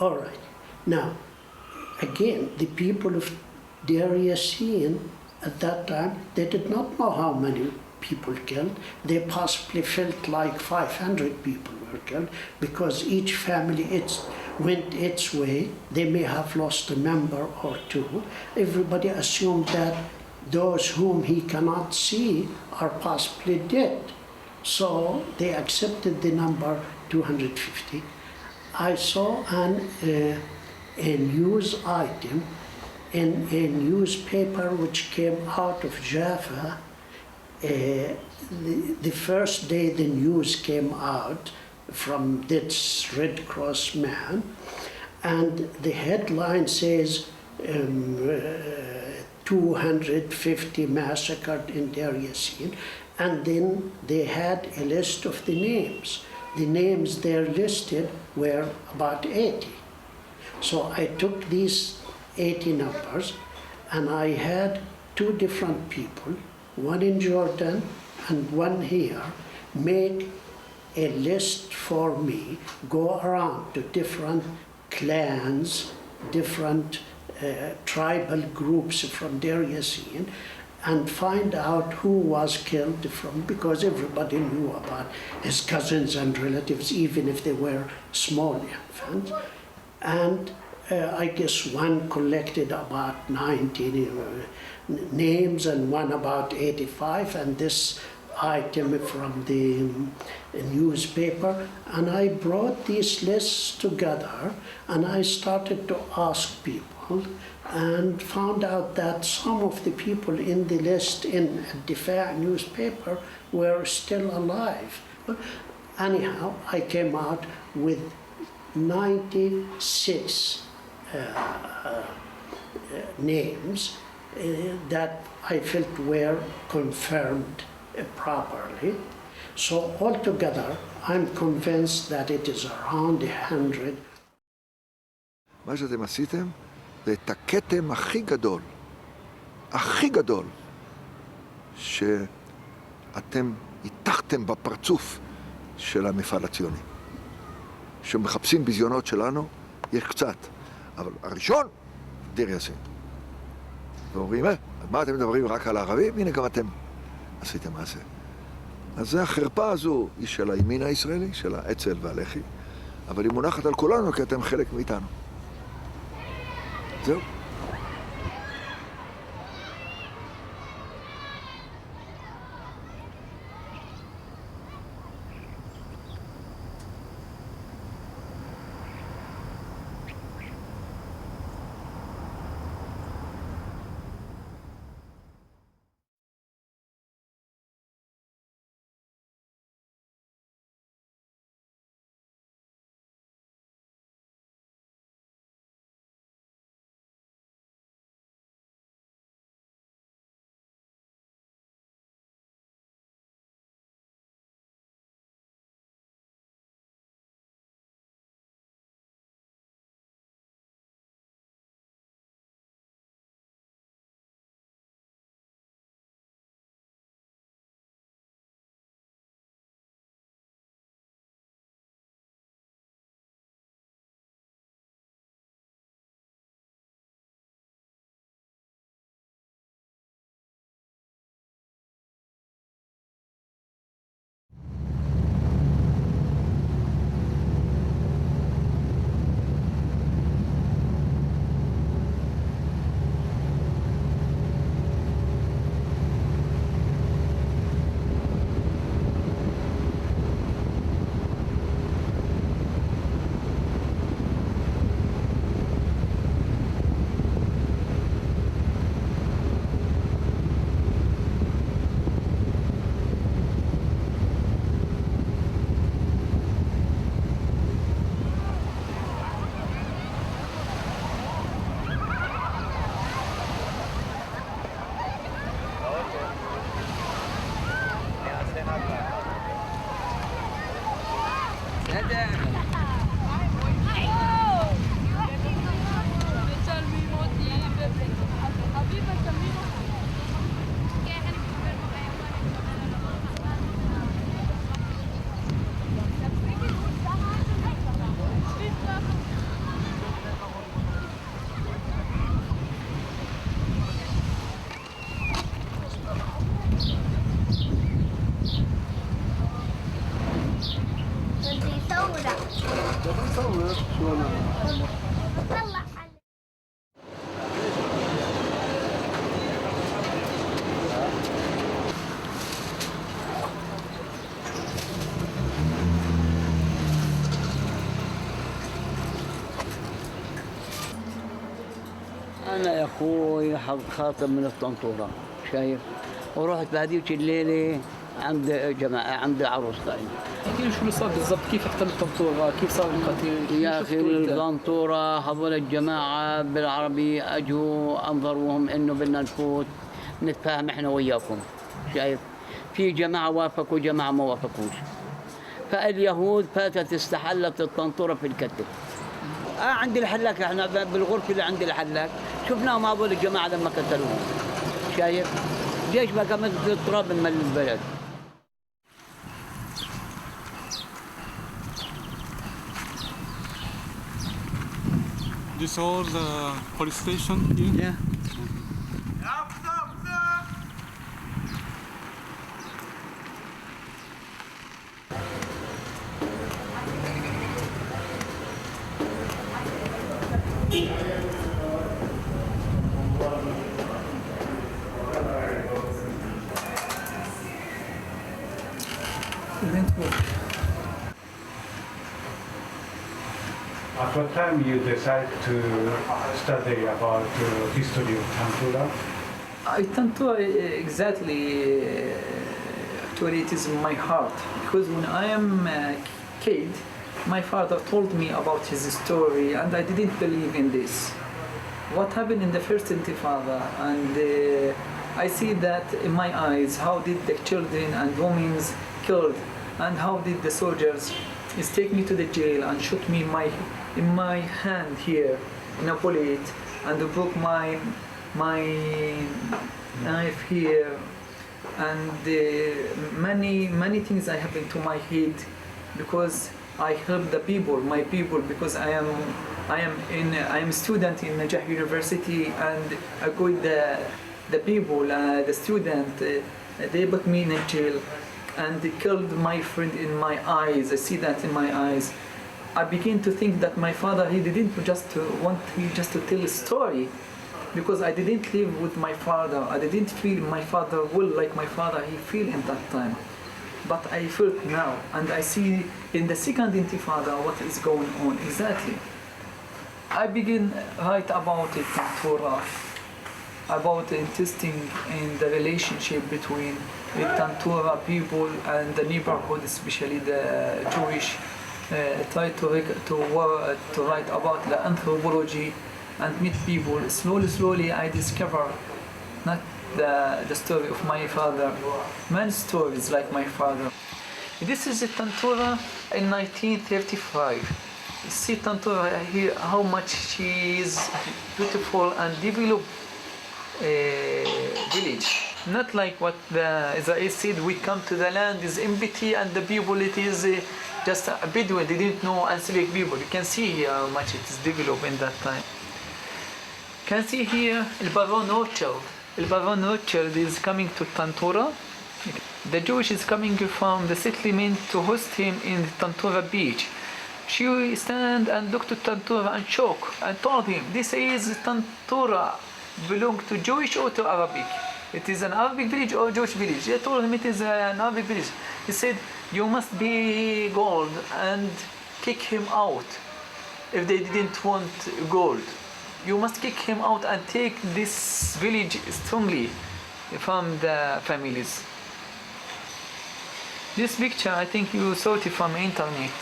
All right. Now, again, the people of Deir Yassin at that time, they did not know how many people killed. They possibly felt like 500 people were killed, because each family went its way. They may have lost a member or two. Everybody assumed that those whom he cannot see are possibly dead. So they accepted the number 250. I saw a news item in a newspaper which came out of Jaffa. The first day the news came out from this Red Cross man, and the headline says 250 massacred in Deir Yassin, and then they had a list of the names. The names there listed were about 80. So I took these 80 numbers, and I had two different people, one in Jordan and one here, make a list for me, go around to different clans, different tribal groups from Deir Yassin, and find out who was killed from, because everybody knew about his cousins and relatives, even if they were small infants. And I guess one collected about 90 names and one about 85, and this item from the newspaper. And I brought these lists together, and I started to ask people, and found out that some of the people in the list in the Difa newspaper were still alive. Anyhow, I came out with 96 names that I felt were confirmed properly. So altogether, I'm convinced that it is around 100. מה שאתם עשיתם זה את הכתם הכי גדול הכי גדול שאתם הטחתם בפרצוף של המפעל הציוני. שמחפשים ביזיונות שלנו, יש קצת, אבל הראשון, דיר יאסין. ואומרים, אז מה אתם מדברים רק על הערבים? הנה גם אתם עשיתם מעשה. אז זה החרפה הזו, היא של הימין הישראלי, של האצ"ל והלח"י, אבל היא מונחת על כולנו כי אתם חלק מאיתנו. זהו. أنا يا أخوي خاطب من الطنطورة شايف ورحت بهديك الليلة عند جماعة عند عروستين. احكي لي شو اللي صار بالضبط، كيف احتل الطنطورة، كيف صار القتل؟ يا أخي الطنطورة هذول الجماعة بالعربي أجوا أنظروهم إنه بدنا نفوت نتفاهم إحنا وياكم شايف. في جماعة وافقوا جماعة ما وافقوش، فاليهود فاتت استحلت الطنطورة في الكتل. عند الحلاك احنا بالغرفة اللي عند الحلاك شفناهم هذول الجماعة لما قتلوهم شايف. جيش بقى مثل التراب من البلد. This all the police station here? Yeah. At what time you decide to study about the history of Tantura? Tantura exactly actually it is in my heart, because when I am a kid, my father told me about his story and I didn't believe in this. What happened in the first Intifada, and I see that in my eyes, how did the children and women killed, and how did the soldiers take me to the jail and shoot me in my hand here in a bullet, and broke my my knife here, and many things I happened to my head because I help the people, my people, because I am a student in Najah University, and I go with the people, the student. They put me in a jail, and they killed my friend in my eyes. I see that in my eyes. I begin to think that my father, he didn't just to tell a story, because I didn't live with my father. I didn't feel my father will like my father he feel in that time. But I felt now, and I see in the second intifada what is going on exactly. I begin write about it in Torah, about interesting in the relationship between the Tantura people and the neighborhood, especially the Jewish. Try to write about the anthropology and meet people. Slowly I discover not the story of my father, many stories like my father. This is a Tantura in 1935. You see Tantura here, how much she is beautiful and developed village. Not like what as I said, we come to the land is empty and the people it is just a Bedouin, they didn't know and speak people. You can see here how much it is developed in that time. You can see here the Baron Orchard. The Baron Orchard is coming to Tantura. The Jewish is coming from the settlement to host him in the Tantura beach. She stand and looked to Tantura and shock and told him, this is Tantura, belong to Jewish or to Arabic? It is an Arabic village or Jewish village? They told him it is an Arabic village. He said, you must be gold and kick him out if they didn't want gold. You must kick him out and take this village strongly from the families. This picture, I think you saw it from internet.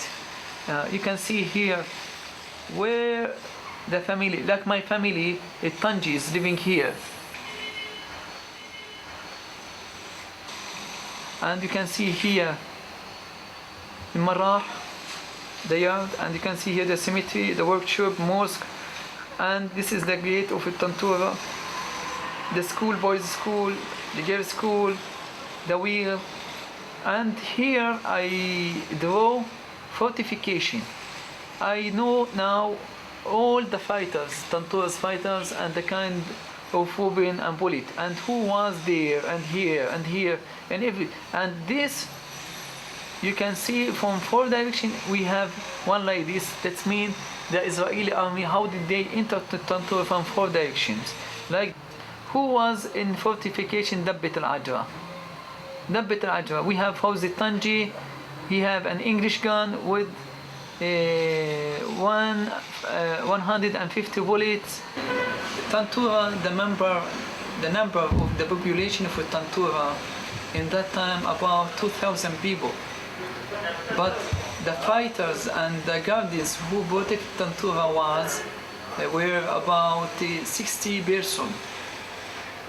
You can see here where the family, like my family, Tanji is living here. And you can see here in Marah, the yard, and you can see here the cemetery, the workshop, mosque, and this is the gate of Tantura, the school, boys' school, the girls' school, the wheel, and here I draw fortification. I know now all the fighters, Tantura's fighters, and the kind of weapon and bullet, and who was there, and here, and here, and every, and this you can see from 4 directions. We have one like this. That means the Israeli army, how did they enter to Tantura from 4 directions? Like who was in fortification Dabbet al-Ajra? Dabbet al-Ajra. We have Fawzi Tanji. He have an English gun with 150 bullets. Tantura, the number of the population for Tantura in that time about 2,000 people. But the fighters and the guardians who protect Tantura were about 60 persons.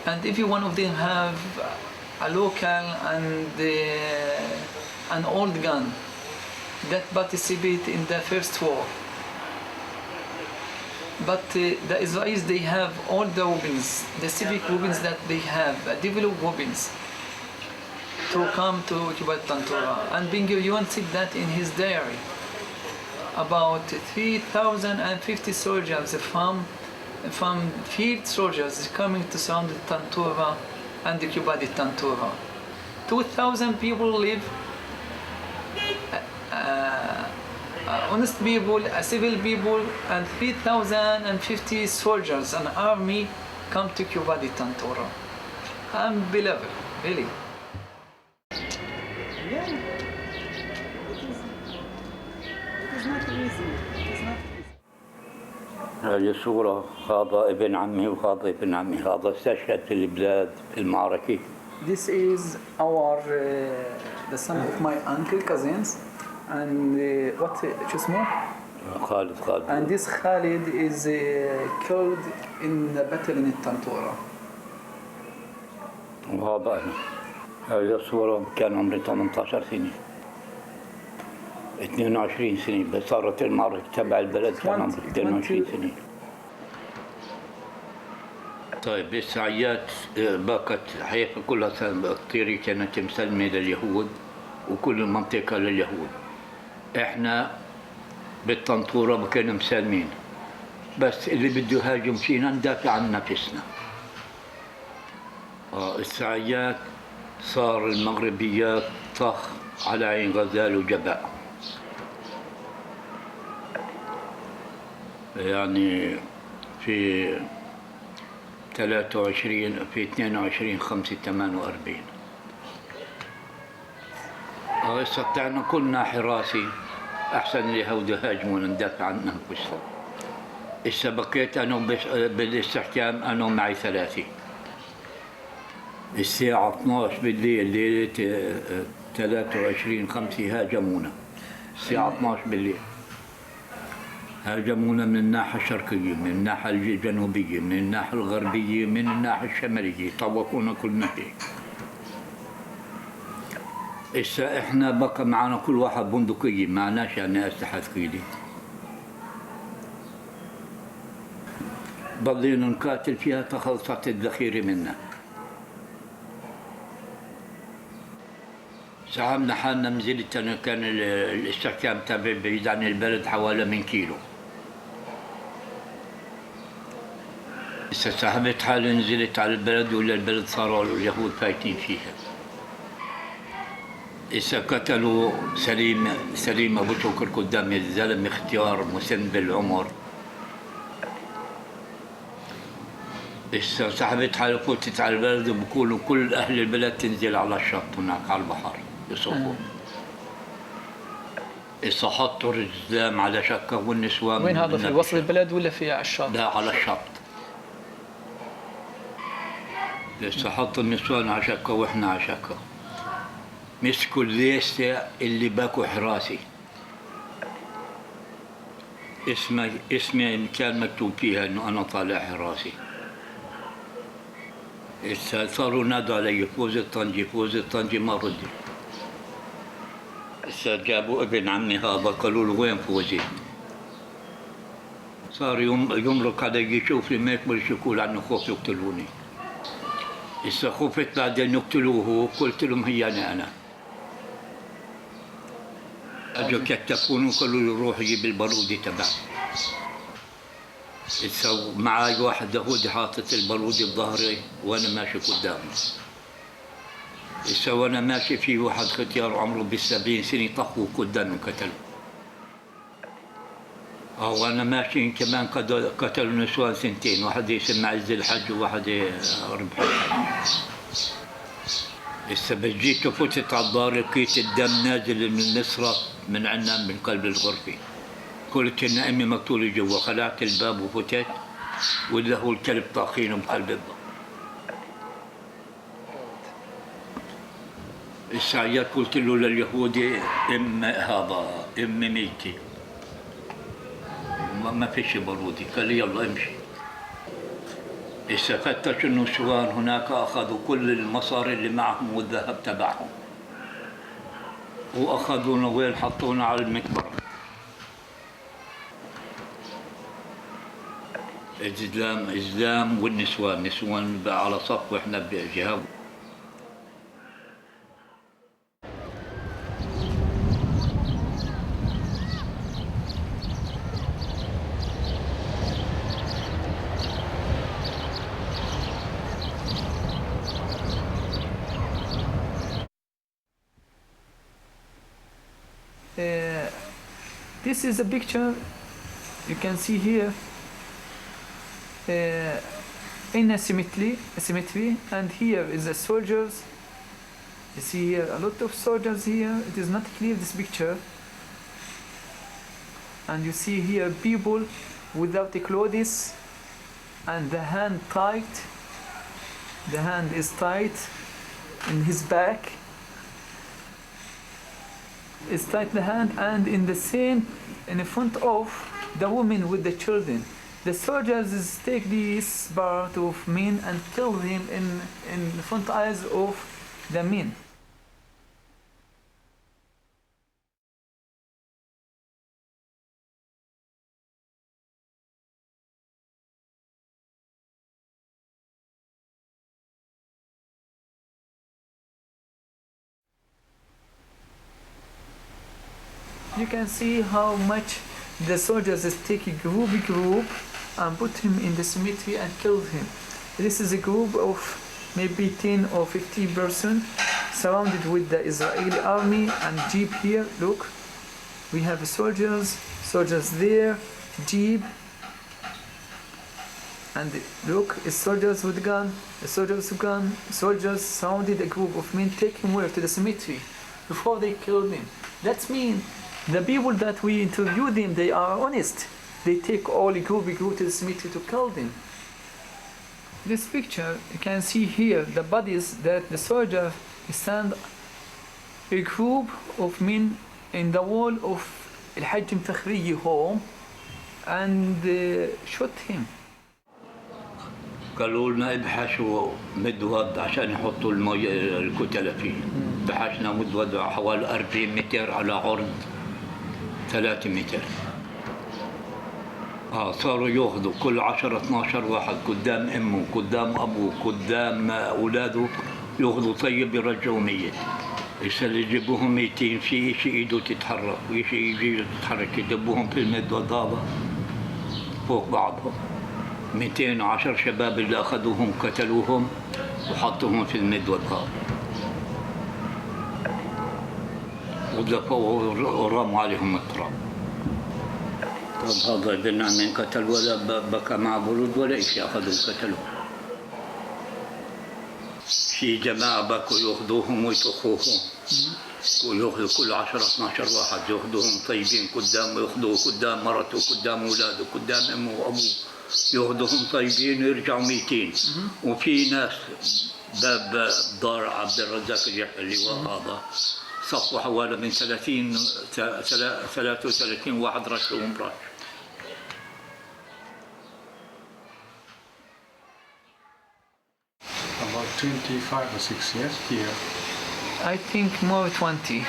And every one of them have a local and an old gun that participate in the first war. But the Israelis, they have all the weapons, the civic weapons that they have, developed weapons to come to occupy Tantura. And Ben Gurion said that in his diary. About 3,050 soldiers from field soldiers coming to surround Tantura and occupy the Tantura. 2,000 people live, honest people, civil people, and 3,050 soldiers, an army, come to occupy the Tantura. Unbelievable, really. Yeah, it is not easy. It is not easy. هذه الصورة هذا ابن عمي وهذا ابن عمي، هذا استشهد في البلاد في المعركة. This is the son of my uncle, cousins, and what اسمه؟ خالد. And this Khalid is killed in the battle in Tantura. وهذا أنا. هذه الصورة كان عمري 18 سنة. 22 سنة بس صارت المعركة تبع البلد كان عمري 22 سنة. طيب السعيات باقت حياتها كلها كثير كانت مسلمة لليهود وكل المنطقة لليهود. احنا بالطنطورة ما كنا مسالمين، بس اللي بده يهاجم فينا ندافع عن نفسنا. السعيات صار المغربيات طخ على عين غزال وجباء. يعني في 22/5/48 استطعنا كلنا حراسي أحسن اليهود هاجمونا ندافع عن أنفسنا. إذا بقيت أنا بالاستحكام أنا معي 3. الساعة 12 بالليل ليلة 23/5 هاجمونا. الساعة 12 بالليل هاجمونا من الناحية الشرقية، من الناحية الجنوبية، من الناحية الغربية، من الناحية الشمالية، طوقونا كلنا هيك. إسا إحنا بقى معنا كل واحد بندقية، معناش يعني أسلحة ثقيلة. ضلينا نقاتل فيها تخلصت الذخيرة منا. ساهمنا حالنا نزلت، أنا كان الاستحكام تبعي بعيد عن البلد حوالي من كيلو. إذا ساهمت حالي نزلت على البلد ولا البلد صاروا اليهود فايتين فيها. إذا قتلوا سليم أبو شكر قدامي، الزلمة اختيار مسن بالعمر. إذا سحبت حالي فوتت على البلد وبقولوا كل أهل البلد تنزل على الشط هناك على البحر يصفون. إذا حطوا الرجلام على شكة والنسوان. وين هذا، في وسط البلد ولا في الشط؟ لا على الشط. إذا حطوا النسوان على شكة وإحنا على شكة. مسكوا الليستة اللي باكوا حراسي، اسمي كان مكتوب فيها إنه أنا طالع حراسي. صاروا نادوا علي فوز الطنجي فوز الطنجي، ما ردي. جابوا ابن عمي هذا قالوا له وين فوزي؟ صار يمرق علي يشوفني ما يقبلش يقول عنه خوف يقتلوني. خفت بعدين يقتلوه، قلت لهم هياني أنا. أجوا كتفوني وقالوا لي روح جيب البارودي تبعي. معي واحد يهودي حاطط البارودي بظهري وأنا ماشي قدامه. وأنا ماشي في واحد ختيار عمره ب70 سنة طخوا قدامي قتلوا. وأنا ماشي كمان قتلوا نسوان 2، واحد اسمه عز الحج وواحد ربح الحج. جيت وفتت على الدار لقيت الدم نازل من المسرة من عنا من قلب الغرفة. قلت إن أمي مقتولة جوا، خلعت الباب وفتت وإلا هو الكلب طاخينه بقلب الدار. السعيات قلت له لليهودي أم ميتي ما فيش بارودي. قال لي يلا امشي. فتشوا النسوان هناك، أخذوا كل المصاري اللي معهم والذهب تبعهم وأخذونا وين حطونا على المقبرة. إسلام والنسوان، نسوان بقى على صف وإحنا بجهة. This is a picture you can see here in a cemetery, and here is the soldiers. You see here a lot of soldiers here. It is not clear this picture, and you see here people without the clothes and the hand tight. The hand is tight in his back. It's tight the hand, and in front of the woman with the children. The soldiers take this part of men and kill him in front eyes of the men. you can see how much the soldiers take a group and put him in the cemetery and kill him. This is a group of maybe 10 or 15 persons surrounded with the Israeli army and jeep here. Look, we have soldiers there, jeep, and look, soldiers with gun, soldiers surrounded a group of men, take him where? To the cemetery before they killed him. That means the people that we interview them, they are honest. They take all a group to the cemetery to kill them. This picture, you can see here the bodies that the soldiers stand a group of men in the wall of Al-Hajj Fakhriyi home and shot him. قالوا لنا ابحثوا مدود عشان يحطوا الكتلة فيه. بحثنا مدود حوالي 40 متر على عرض 3 متر. صاروا ياخذوا كل 10-12 واحد قدام امه قدام ابوه قدام اولاده ياخذوا طيب يرجعوا ميت. هسه اللي يجيبوهم ميتين في شيء ايده تتحرك وشيء يجي تتحرك يدبوهم في المدود هذا فوق بعضهم. 210 شباب اللي اخذوهم قتلوهم وحطوهم في المدود هذا. ودفعوا ورموا عليهم التراب. طب هذا بنا من قتل ولا بكى مع برود ولا شيء اخذوا قتلوه. في جماعه بكوا ياخذوهم ويطخوهم. وياخذوا كل 10-12 واحد ياخذوهم طيبين قدام ياخذوه قدام مرته قدام اولاده قدام امه وابوه. ياخذوهم طيبين ويرجعوا ميتين. وفي ناس باب دار عبد الرزاق اللواء هذا صفوا حوالي من 33 واحد رشهم رش. About 25 or 6 years here. I think more 20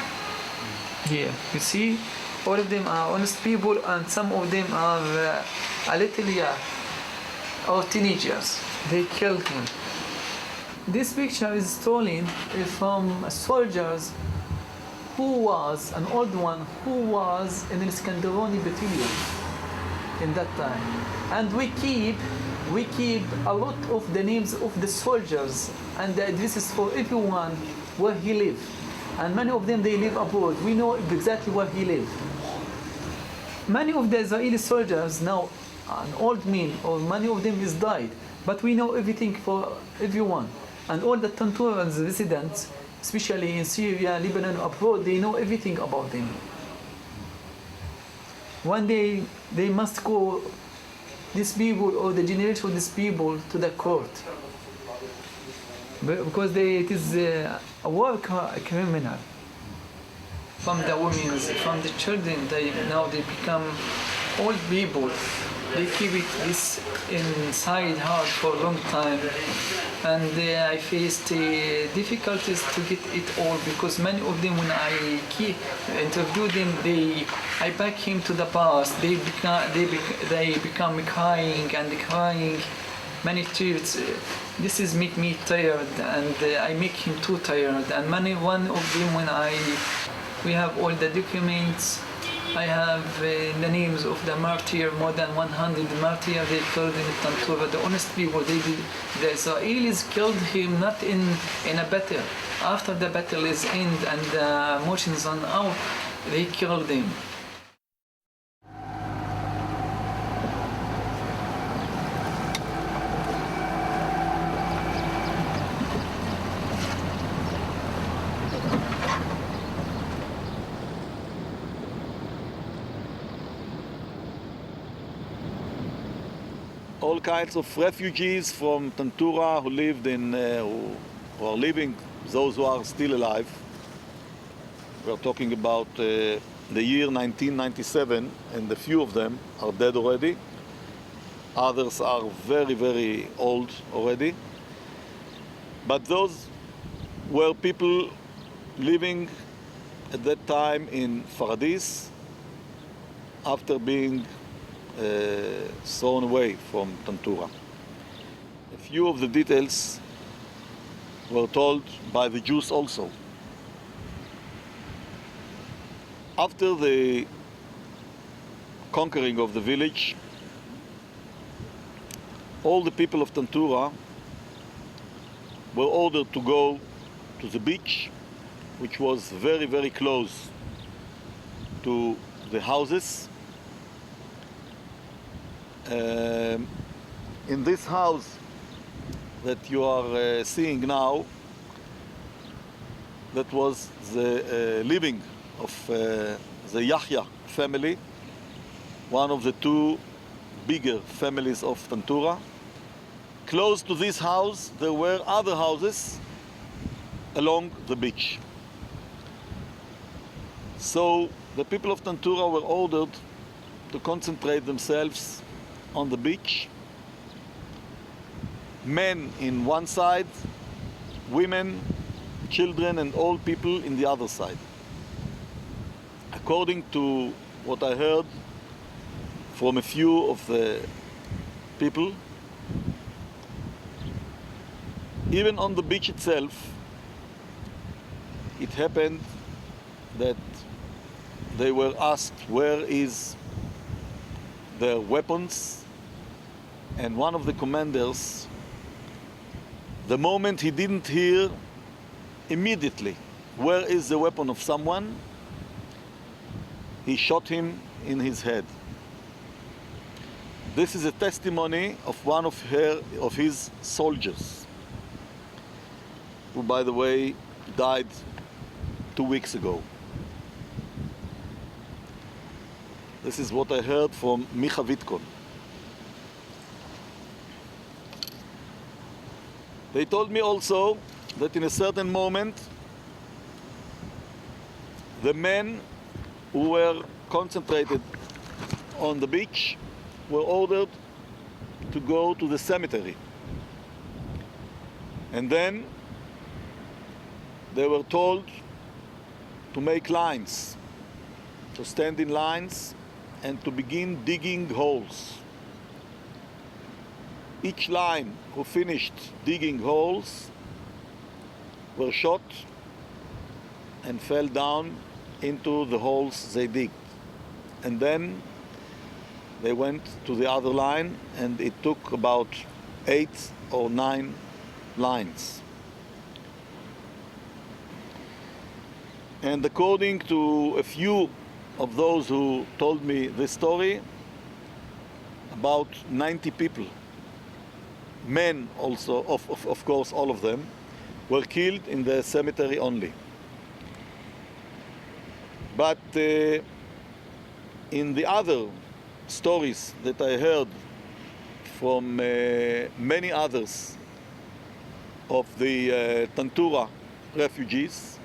here. You see, all of them are honest people and some of them are a little young or teenagers. They killed him. This picture is stolen from soldiers who was an old one who was in the Iskandaroni battalion in that time. And we keep a lot of the names of the soldiers and the addresses for everyone where he lived. And many of them, they live abroad. We know exactly where he lived. Many of the Israeli soldiers now, an old men, or many of them is died. But we know everything for everyone. And all the Tantourans residents, especially in Syria, Lebanon, abroad, they know everything about them. One day, they must go, these people, or the generation of these people, to the court. Because it is a war criminal. From the women, from the children, now they become old people. They keep this inside hard for a long time. And I faced difficulties to get it all because many of them, when I interview them, I back him to the past. They become crying, many tears. This is make me tired, and I make him too tired. And one of them, when we have all the documents. I have the names of the martyr, more than 100 martyrs they killed in Tantura. The honest people, the Israelis killed him not in a battle. After the battle is end and the motions run out, they killed him. All kinds of refugees from Tantura who lived who are living, those who are still alive. We are talking about the year 1997, and a few of them are dead already. Others are very, very old already. But those were people living at that time in Faradis after being thrown away from Tantura. A few of the details were told by the Jews also. after the conquering of the village, all the people of Tantura were ordered to go to the beach, which was very, very close to the houses. In this house that you are seeing now, that was the living of the Yahya family, one of the two bigger families of Tantura. Close to this house, there were other houses along the beach. So the people of Tantura were ordered to concentrate themselves on the beach. Men in one side, women, children and old people in the other side. According to what I heard from a few of the people, even on the beach itself, it happened that they were asked where is their weapons, and one of the commanders, the moment he didn't hear immediately where is the weapon of someone, he shot him in his head. This is a testimony of one of his soldiers, who, by the way, died 2 weeks ago. This is what I heard from Micha Witkon. They told me also that in a certain moment, the men who were concentrated on the beach were ordered to go to the cemetery. And then they were told to make lines, to stand in lines and to begin digging holes. Each line who finished digging holes were shot and fell down into the holes they digged. And then they went to the other line, and it took about 8 or 9 lines. And according to a few of those who told me this story, about 90 people, men also, of course all of them, were killed in the cemetery only. But in the other stories that I heard from many others of the Tantura refugees,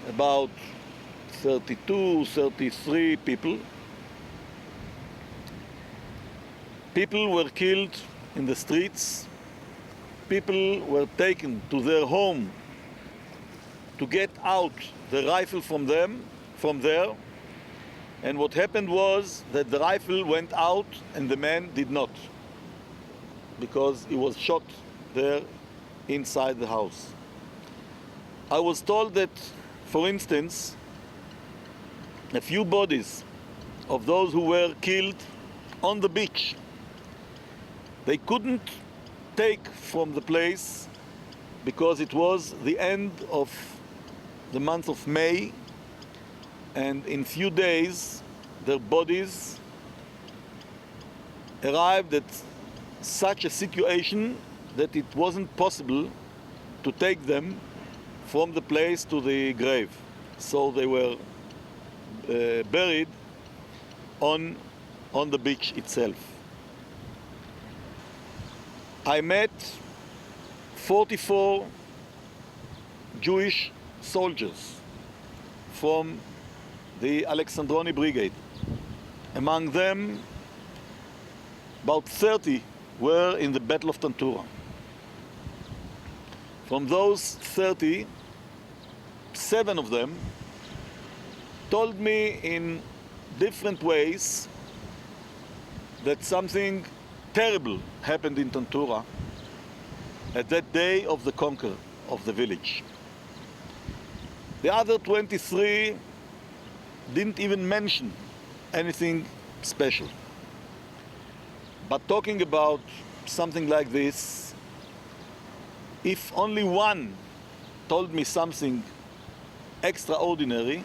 about 32, 33 people were killed in the streets. People were taken to their home to get out the rifle from there. And what happened was that the rifle went out and the man did not, because he was shot there inside the house. I was told that, for instance, a few bodies of those who were killed on the beach, they couldn't take from the place because it was the end of the month of May, and in few days their bodies arrived at such a situation that it wasn't possible to take them from the place to the grave. So they were buried on the beach itself. I met 44 Jewish soldiers from the Alexandroni Brigade. Among them, about 30 were in the Battle of Tantura. From those 30, 7 of them told me in different ways that something terrible happened in Tantura at that day of the conquer of the village. The other 23 didn't even mention anything special. But talking about something like this, if only one told me something extraordinary,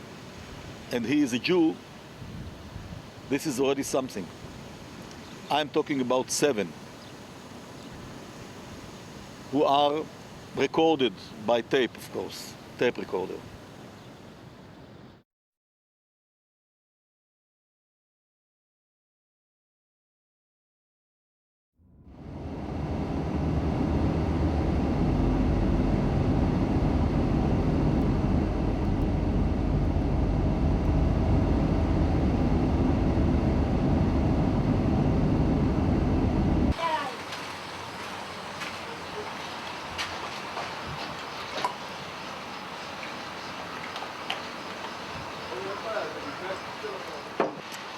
and he is a Jew, this is already something. I'm talking about 7 who are recorded by tape, of course, tape recorder.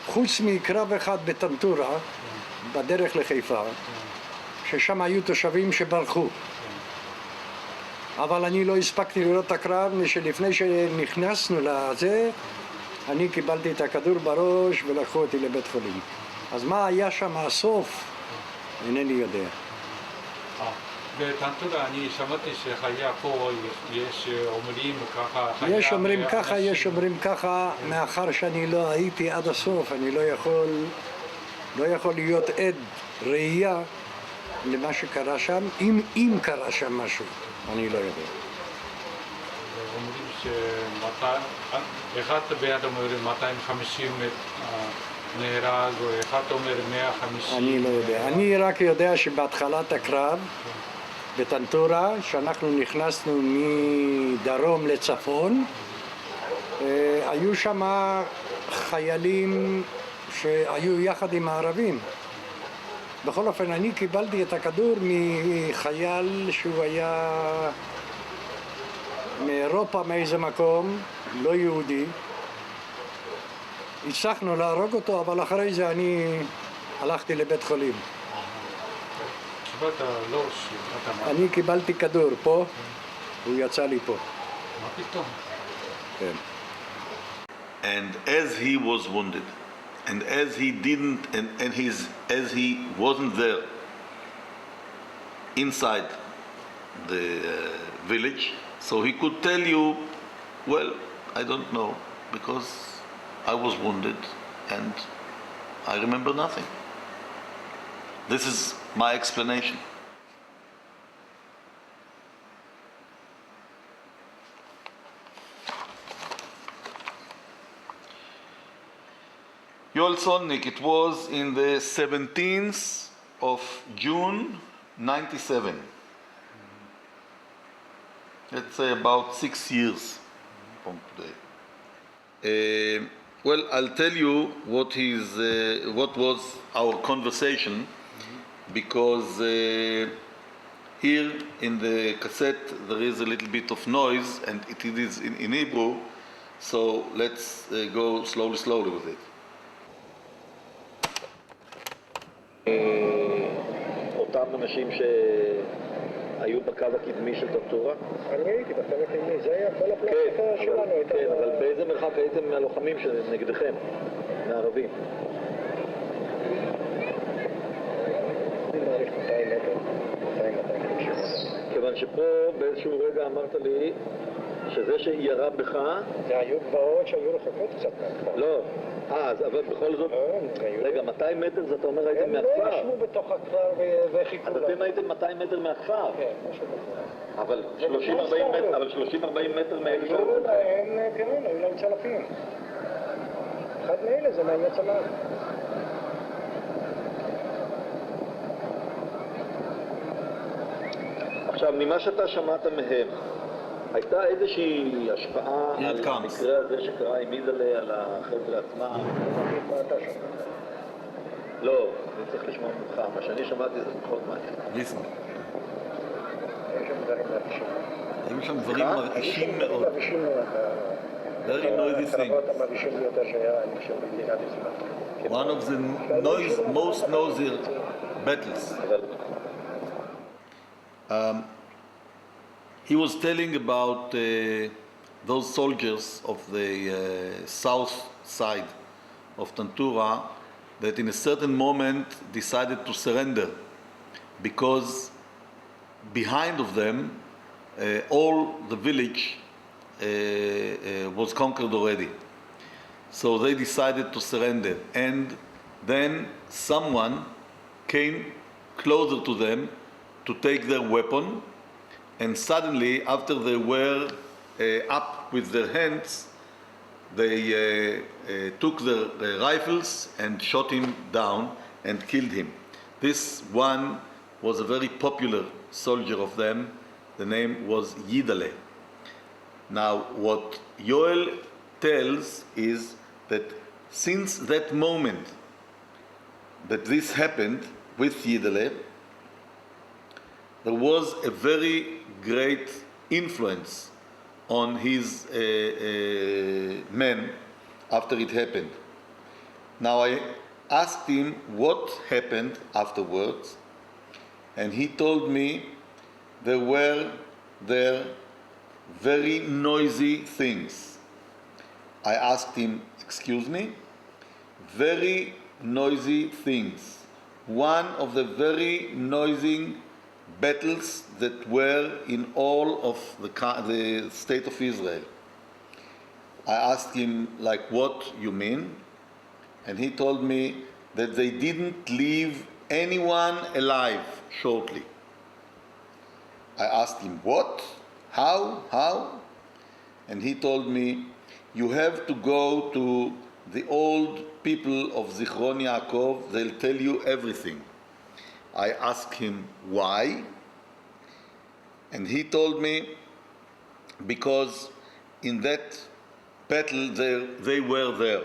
חוץ מקרב אחד בטנטורה, בדרך לחיפה, ששם היו תושבים שברחו. אבל אני לא הספקתי לראות את הקרב, משלפני שנכנסנו לזה, אני קיבלתי את הכדור בראש ולקחו אותי לבית חולים. אז מה היה שם הסוף? אינני יודע. בטנטורה אני שמעתי שחיה פה, יש אומרים ככה, יש אומרים ככה, יש אומרים ככה, מאחר שאני לא הייתי עד הסוף, אני לא יכול להיות עד ראייה למה שקרה שם, אם קרה שם משהו, אני לא יודע. אומרים אחד ביד אומרים 250 נהרג, או אחד אומר 150. אני לא יודע, אני רק יודע שבהתחלת הקרב בטנטורה, שאנחנו נכנסנו מדרום לצפון, היו שם חיילים שהיו יחד עם הערבים. בכל אופן, אני קיבלתי את הכדור מחייל שהוא היה מאירופה מאיזה מקום, לא יהודי. הצלחנו להרוג אותו, אבל אחרי זה אני הלכתי לבית חולים. אני קיבלתי כדור פה, הוא יצא לי פה. מה פתאום? כן. And as he was wounded, and as he didn't, as he wasn't there inside the village, so he could tell you, well, I don't know, because I was wounded and I remember nothing. This is my explanation. Yol Sonnik, it was in the 17th of June 97. Let's say about 6 years from today. Well, I'll tell you what was our conversation, because here in the cassette there is a little bit of noise and it is in Hebrew, so let's go slowly with it. אותם אנשים שהיו בקו הקדמי של טנטורה? אני הייתי בקו הקדמי, זה היה כל הפלסטיקה שלנו. כן, אבל באיזה מרחק הייתם מהלוחמים נגדכם, מהערבים? אני מעריך 200 מטר, 250 מטר. כיוון שפה באיזשהו רגע אמרת לי שזה שירה בך... זה היו גבעות שהיו רחוקות קצת מהכפר. לא, אבל בכל זאת... רגע, 200 מטר זה אתה אומר הייתם מהכפר? הם לא ישבו בתוך הכפר וחיכו... אז אתם הייתם 200 מטר מהכפר? כן, משהו בכפר. אבל 30-40 מטר מאלה שהיו? היו להם, כן, היו להם צלפים. אחד מאלה זה מהי הצלף. עכשיו, ממה שאתה שמעת מהם, הייתה איזושהי השפעה על המקרה הזה שקרה עם אידלה על החבר'ה עצמם? לא, אני צריך לשמוע ממך. מה שאני שמעתי זה פחות מעניין. ליסן. היו שם דברים מרעישים מאוד. Very noisy things. One of the most noisy battles. He was telling about those soldiers of the south side of Tantura that in a certain moment decided to surrender because behind of them all the village was conquered already. So they decided to surrender, and then someone came closer to them to take their weapon, and suddenly after they were up with their hands, they took their rifles and shot him down and killed him. This one was a very popular soldier of them. The name was Yidale. Now what Yoel tells is that since that moment that this happened with Yidale, there was a very great influence on his men after it happened. Now I asked him what happened afterwards, and he told me there were very noisy things. I asked him, excuse me? Very noisy things. One of the very noisy battles that were in all of the state of Israel. I asked him, like, what you mean? And he told me that they didn't leave anyone alive shortly. I asked him, what? How? And he told me, you have to go to the old people of Zichron Yaakov, they'll tell you everything. I asked him why, and he told me because in that battle they were there.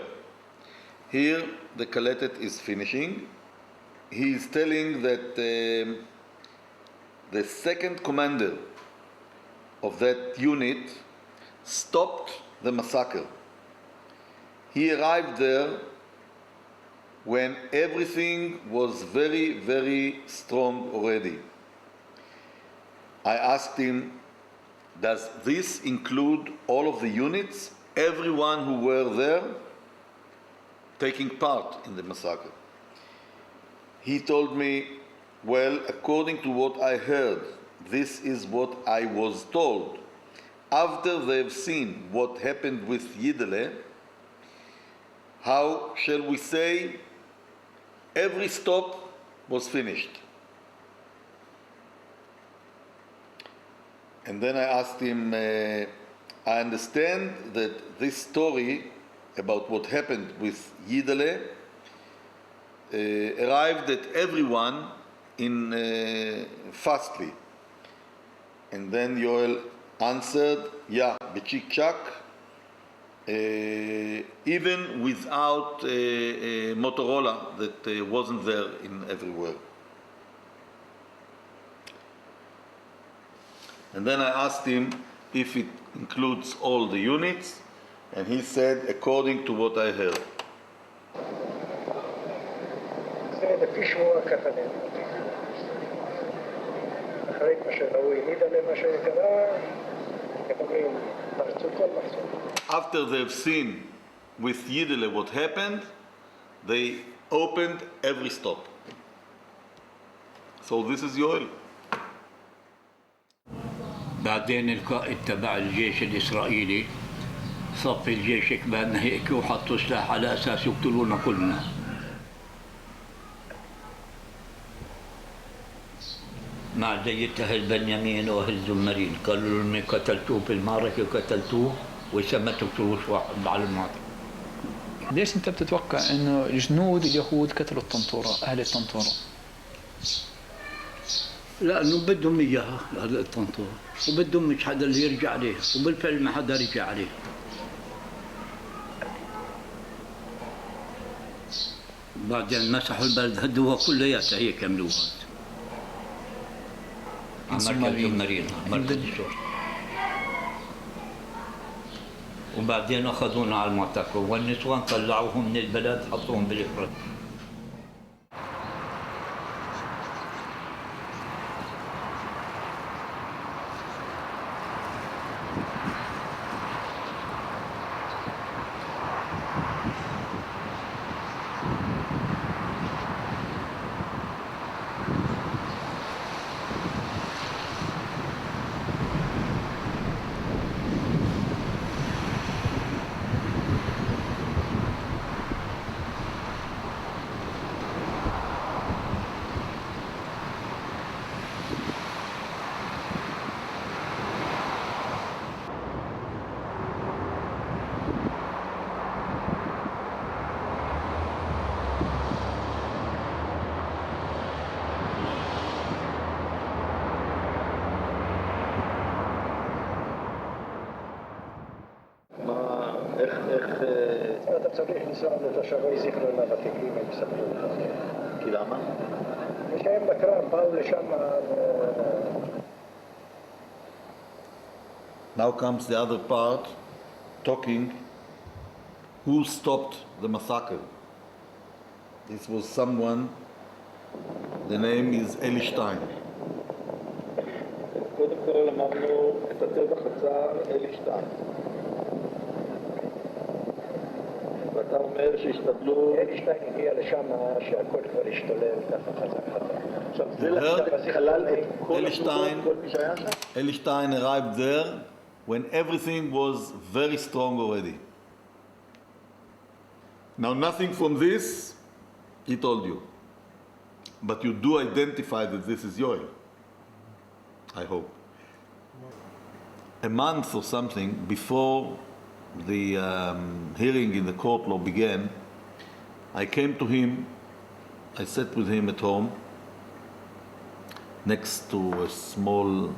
Here the Kaletet is finishing. He is telling that the second commander of that unit stopped the massacre. He arrived there when everything was very, very strong already. I asked him, does this include all of the units, everyone who were there taking part in the massacre? He told me, well, according to what I heard, this is what I was told. After they've seen what happened with Yidale, how shall we say, every stop was finished. And then I asked him, I understand that this story about what happened with Yidale arrived at everyone in fastly. And then Yoel answered, yeah, b'chik-chak, even without Motorola that wasn't there in everywhere. And then I asked him if it includes all the units, and he said, according to what I heard. זה לפי שמועה ככה נאמר. אחרי מה שראו העידה למה שקרה, איך אומרים, פרצו כל מחסום. After they've seen with Yidale what happened, they opened every stop. So this is Yoel. بعدين القائد تبع الجيش الإسرائيلي صف الجيش كمان هيك وحطوا سلاح على أساس يقتلونا كلنا. مع زيت أهل بنيامين وأهل زمرين قالوا لهم قتلتوه في المعركة قتلتوه وإذا ما تقتلوش واحد على المعركة. ليش أنت بتتوقع إنه الجنود اليهود قتلوا الطنطورة أهل الطنطورة؟ لأنه بدهم إياها هذا الطنطورة وبدهم مش حدا اللي يرجع عليه وبالفعل ما حدا رجع عليه. بعدين مسحوا البلد هدوها كلياتها هي كملوها. مركز زمرين مركز الشرطة. وبعدين أخذونا على المعتقل والنسوان طلعوهم من البلد حطوهم بالإفراد. אתה צריך לנסוע לתושבי זיכרון הוותיקים, הם יספרו לך. כי למה? כשהם בקרב באו לשם... Now comes the other part, talking who stopped the massacre. This was someone, the name is Eli Stein. קודם כל אמרנו את הטבח עצר אלי שטיין. ואתה אומר שהשתדלו... אלי שטיין הגיע לשם שהכל כבר השתולל ככה חזק. עכשיו זה כלל את כל השלטון, כל מי שהיה שם? Eli Stein arrived there when everything was very strong already. Now nothing from this he told you. But you do identify that this is Yoel. I hope. A month or something before the hearing in the court law began, I came to him, I sat with him at home next to a small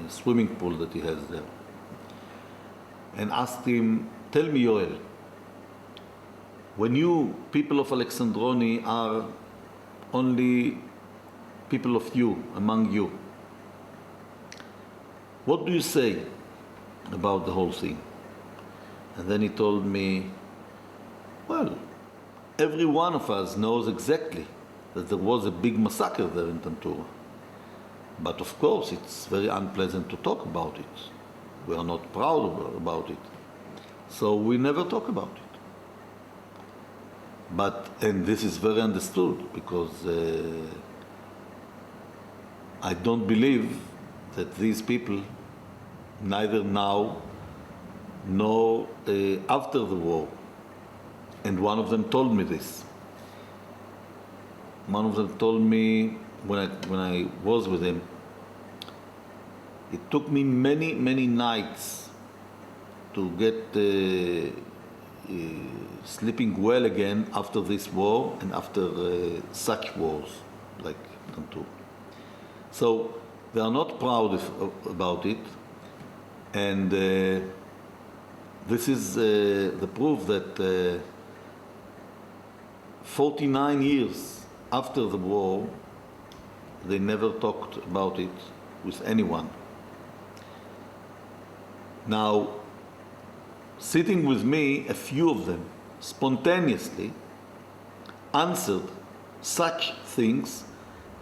swimming pool that he has there, and asked him, tell me, Yoel, when you, people of Alexandroni, are only people of you, among you, what do you say about the whole thing? And then he told me, well, every one of us knows exactly that there was a big massacre there in Tantura. But of course, it's very unpleasant to talk about it. We are not proud about it. So we never talk about it. But, and this is very understood, because I don't believe that these people, neither now nor after the war, and one of them told me this. One of them told me when I was with him, it took me many nights to get sleeping well again after this war and after such wars like Tantur. So they are not proud about it, and this is the proof that 49 years after the war, they never talked about it with anyone. Now, sitting with me, a few of them spontaneously answered such things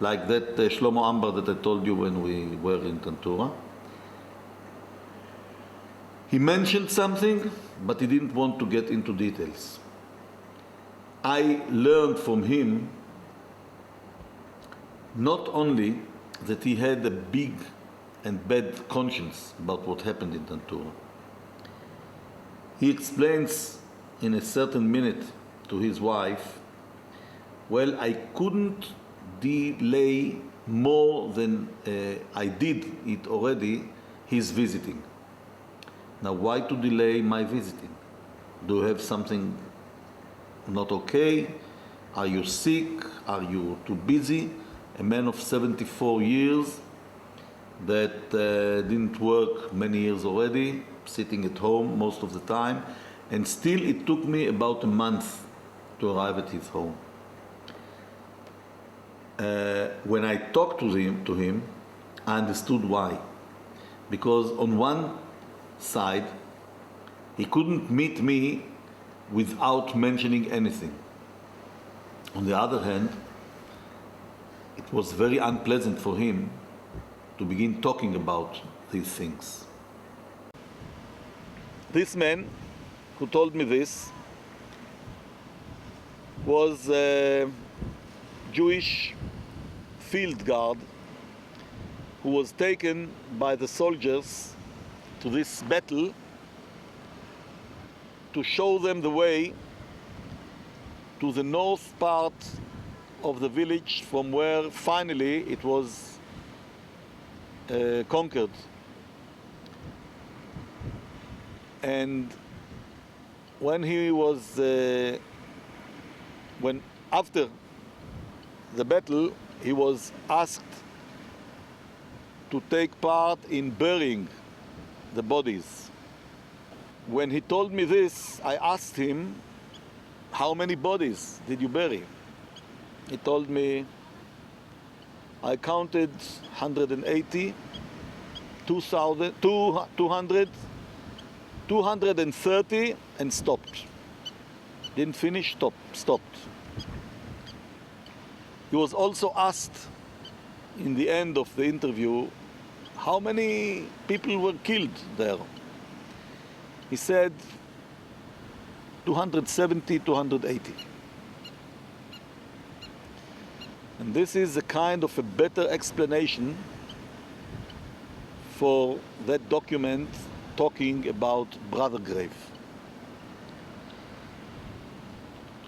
like that Shlomo Ambar that I told you when we were in Tantura. He mentioned something, but he didn't want to get into details. I learned from him not only that he had a big and bad conscience about what happened in Tantura. He explains in a certain minute to his wife, well, I couldn't delay more than I did it already, his visiting. Now, why to delay my visiting? Do you have something not okay? Are you sick? Are you too busy? A man of 74 years that didn't work many years already, sitting at home most of the time, and still it took me about a month to arrive at his home. When I talked to him, I understood why. Because on one side, he couldn't meet me without mentioning anything. On the other hand, it was very unpleasant for him to begin talking about these things. This man who told me this was a Jewish field guard who was taken by the soldiers to this battle to show them the way to the north part of the village from where finally it was conquered. And when he was, when after the battle, he was asked to take part in burying the bodies. when he told me this, I asked him, how many bodies did you bury? He told me, I counted 180, 200, 230 and stopped. Didn't finish, stopped. He was also asked in the end of the interview, how many people were killed there? He said 270, 280. And this is a kind of a better explanation for that document talking about brother grave.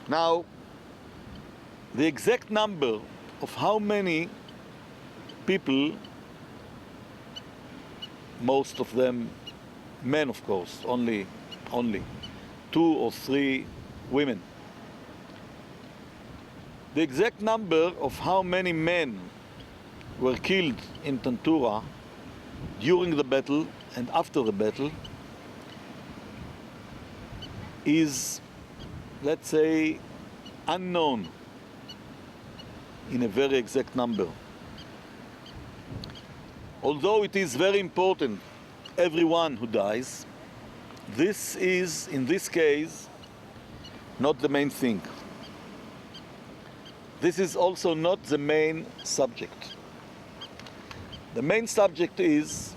Now, the exact number of how many people, most of them men of course, only 2 or 3 women. The exact number of how many men were killed in Tantura during the battle and after the battle is, let's say, unknown in a very exact number. Although it is very important, everyone who dies, this is, in this case, not the main thing. This is also not the main subject. The main subject is,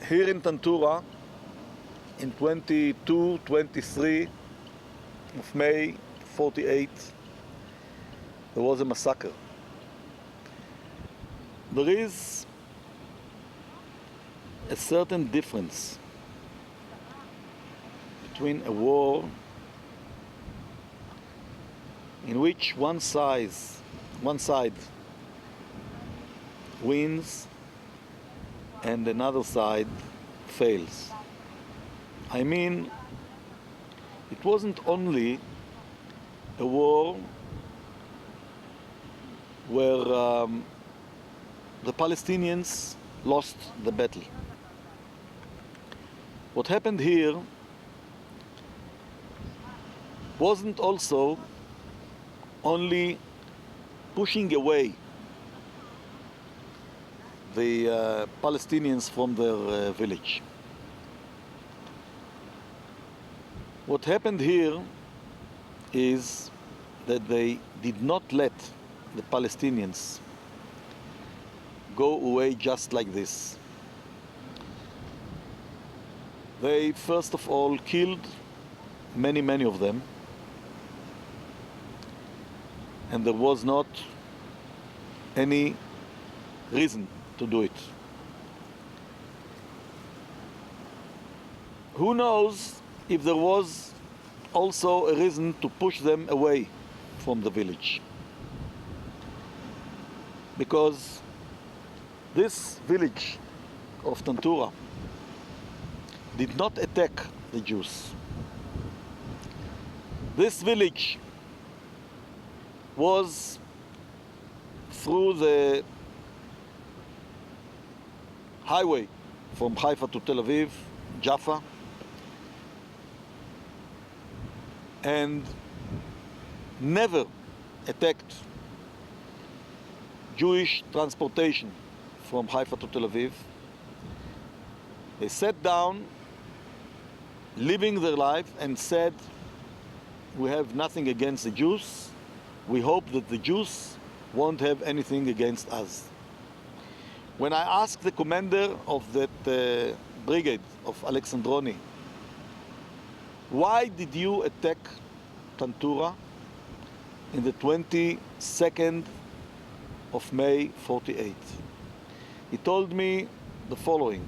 here in Tantura, in 22, 23 of May 48, there was a massacre. There is a certain difference between a war in which one side wins and another side fails. I mean, it wasn't only a war where the Palestinians lost the battle. What happened here wasn't also only pushing away the Palestinians from their village. What happened here is that they did not let the Palestinians go away just like this. They first of all killed many of them, and there was not any reason to do it. Who knows if there was also a reason to push them away from the village? Because this village of Tantura did not attack the Jews. This village was through the highway from Haifa to Tel Aviv, Jaffa, and never attacked Jewish transportation from Haifa to Tel Aviv. They sat down, living their life, and said, we have nothing against the Jews. We hope that the Jews won't have anything against us. When I asked the commander of that brigade of Alexandroni, why did you attack Tantura in the 22nd of May 48? He told me the following.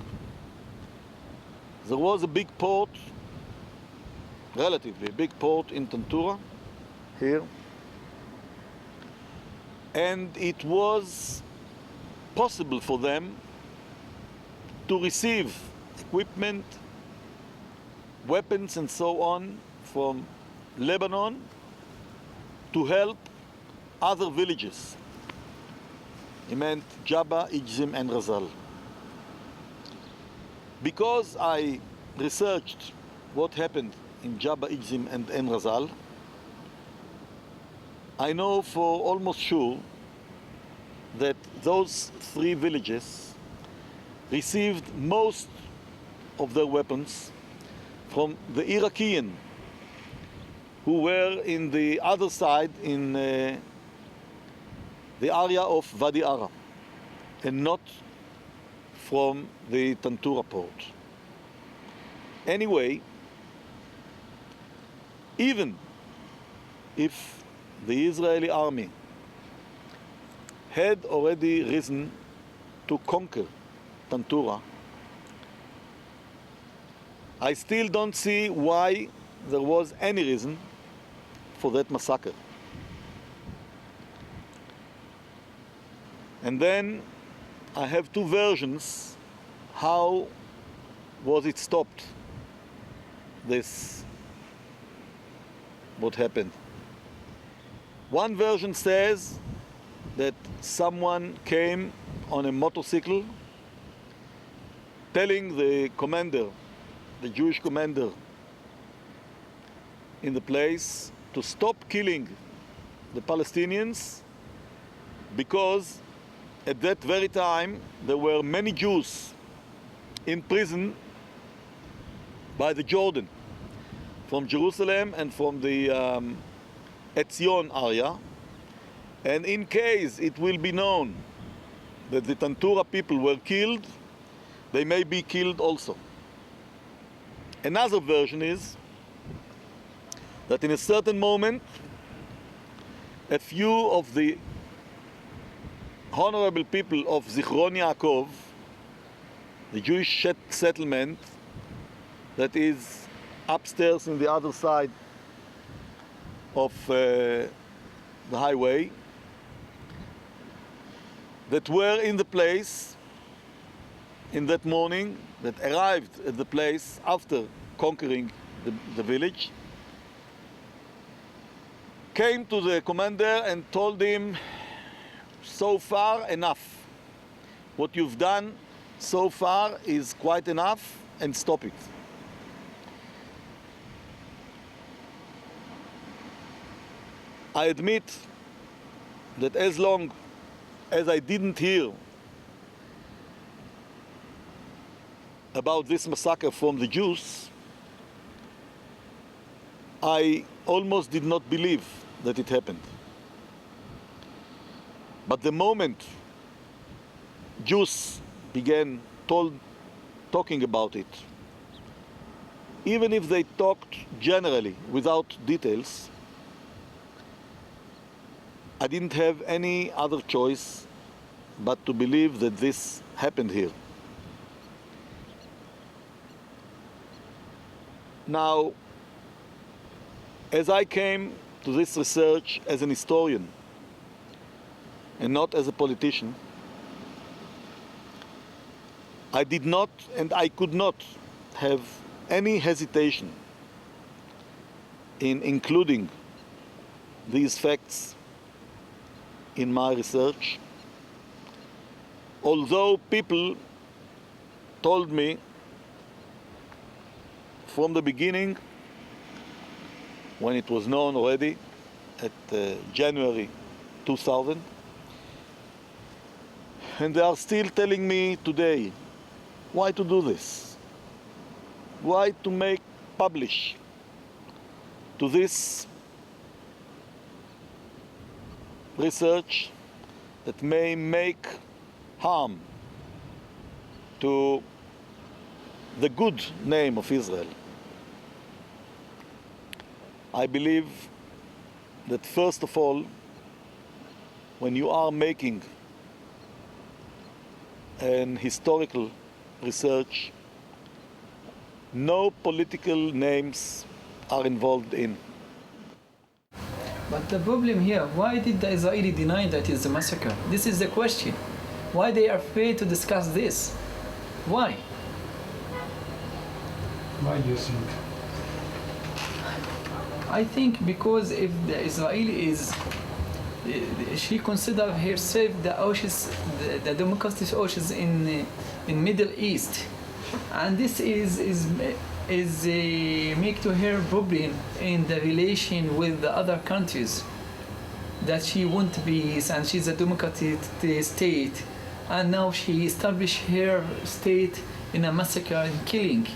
There was a big port, relatively a big port in Tantura, here, and it was possible for them to receive equipment, weapons and so on from Lebanon to help other villages. He meant Jabba, Ijzim and Razal. because I researched what happened in Jabba Ijzim and En Razal, I know for almost sure that those three villages received most of their weapons from the Iraqian who were in the other side in the area of Wadi Ara and not from the Tantura port. Anyway, even if the Israeli army had already risen to conquer Tantura, I still don't see why there was any reason for that massacre. And then I have two versions. How was it stopped? This, what happened. One version says that someone came on a motorcycle telling the commander, the Jewish commander in the place, to stop killing the Palestinians because at that very time there were many Jews in prison by the Jordan, from Jerusalem and from the Etzion area, and in case it will be known that the Tantura people were killed, they may be killed also. Another version is that in a certain moment, a few of the honorable people of Zichron Yaakov, the Jewish settlement that is upstairs on the other side of the highway, that were in the place in that morning, that arrived at the place after conquering the village, came to the commander and told him, so far enough. What you've done so far is quite enough, and stop it. I admit that as long as I didn't hear about this massacre from the Jews, I almost did not believe that it happened. But the moment Jews began talking about it, even if they talked generally without details, I didn't have any other choice but to believe that this happened here. Now, as I came to this research as an historian and not as a politician, I did not and I could not have any hesitation in including these facts in my research, although people told me from the beginning, when it was known already at January 2000, and they are still telling me today, why to do this? Why to publish to this research that may make harm to the good name of Israel? I believe that first of all, when you are making an historical research, no political names are involved in. But the problem here, why did the Israeli deny that it's a massacre? This is the question. Why they are afraid to discuss this? Why? Why do you think? I think because if the Israeli is, she considers herself the Oasis, the democratic Oasis in Middle East. And this is make to her problem in the relation with the other countries, that she want peace and she's a democratic state, and now she established her state in a massacre and killing.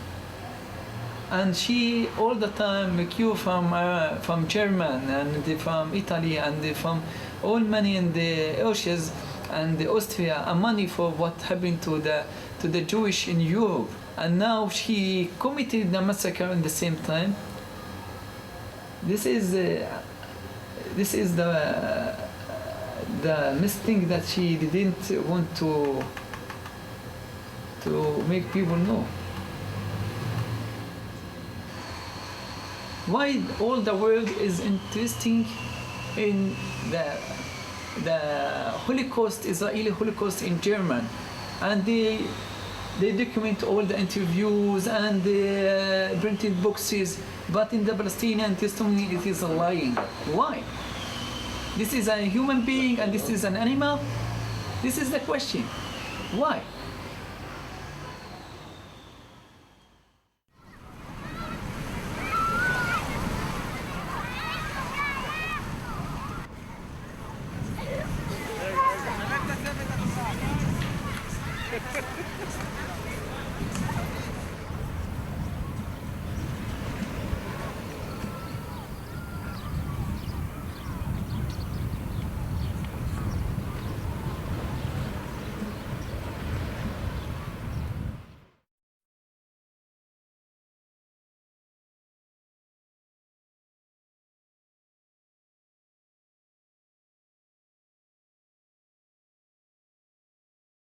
And she all the time accused from German and from Italy and from all money in the Auschwitz and the Austria and money for what happened to the Jewish in Europe. And now she committed the massacre at the same time. This is the mistake that she didn't want to make people know. Why all the world is interesting in the Holocaust, Israeli Holocaust in German, and they document all the interviews and the printed boxes, but in the Palestinian testimony it is lying. Why? This is a human being and this is an animal? This is the question. Why?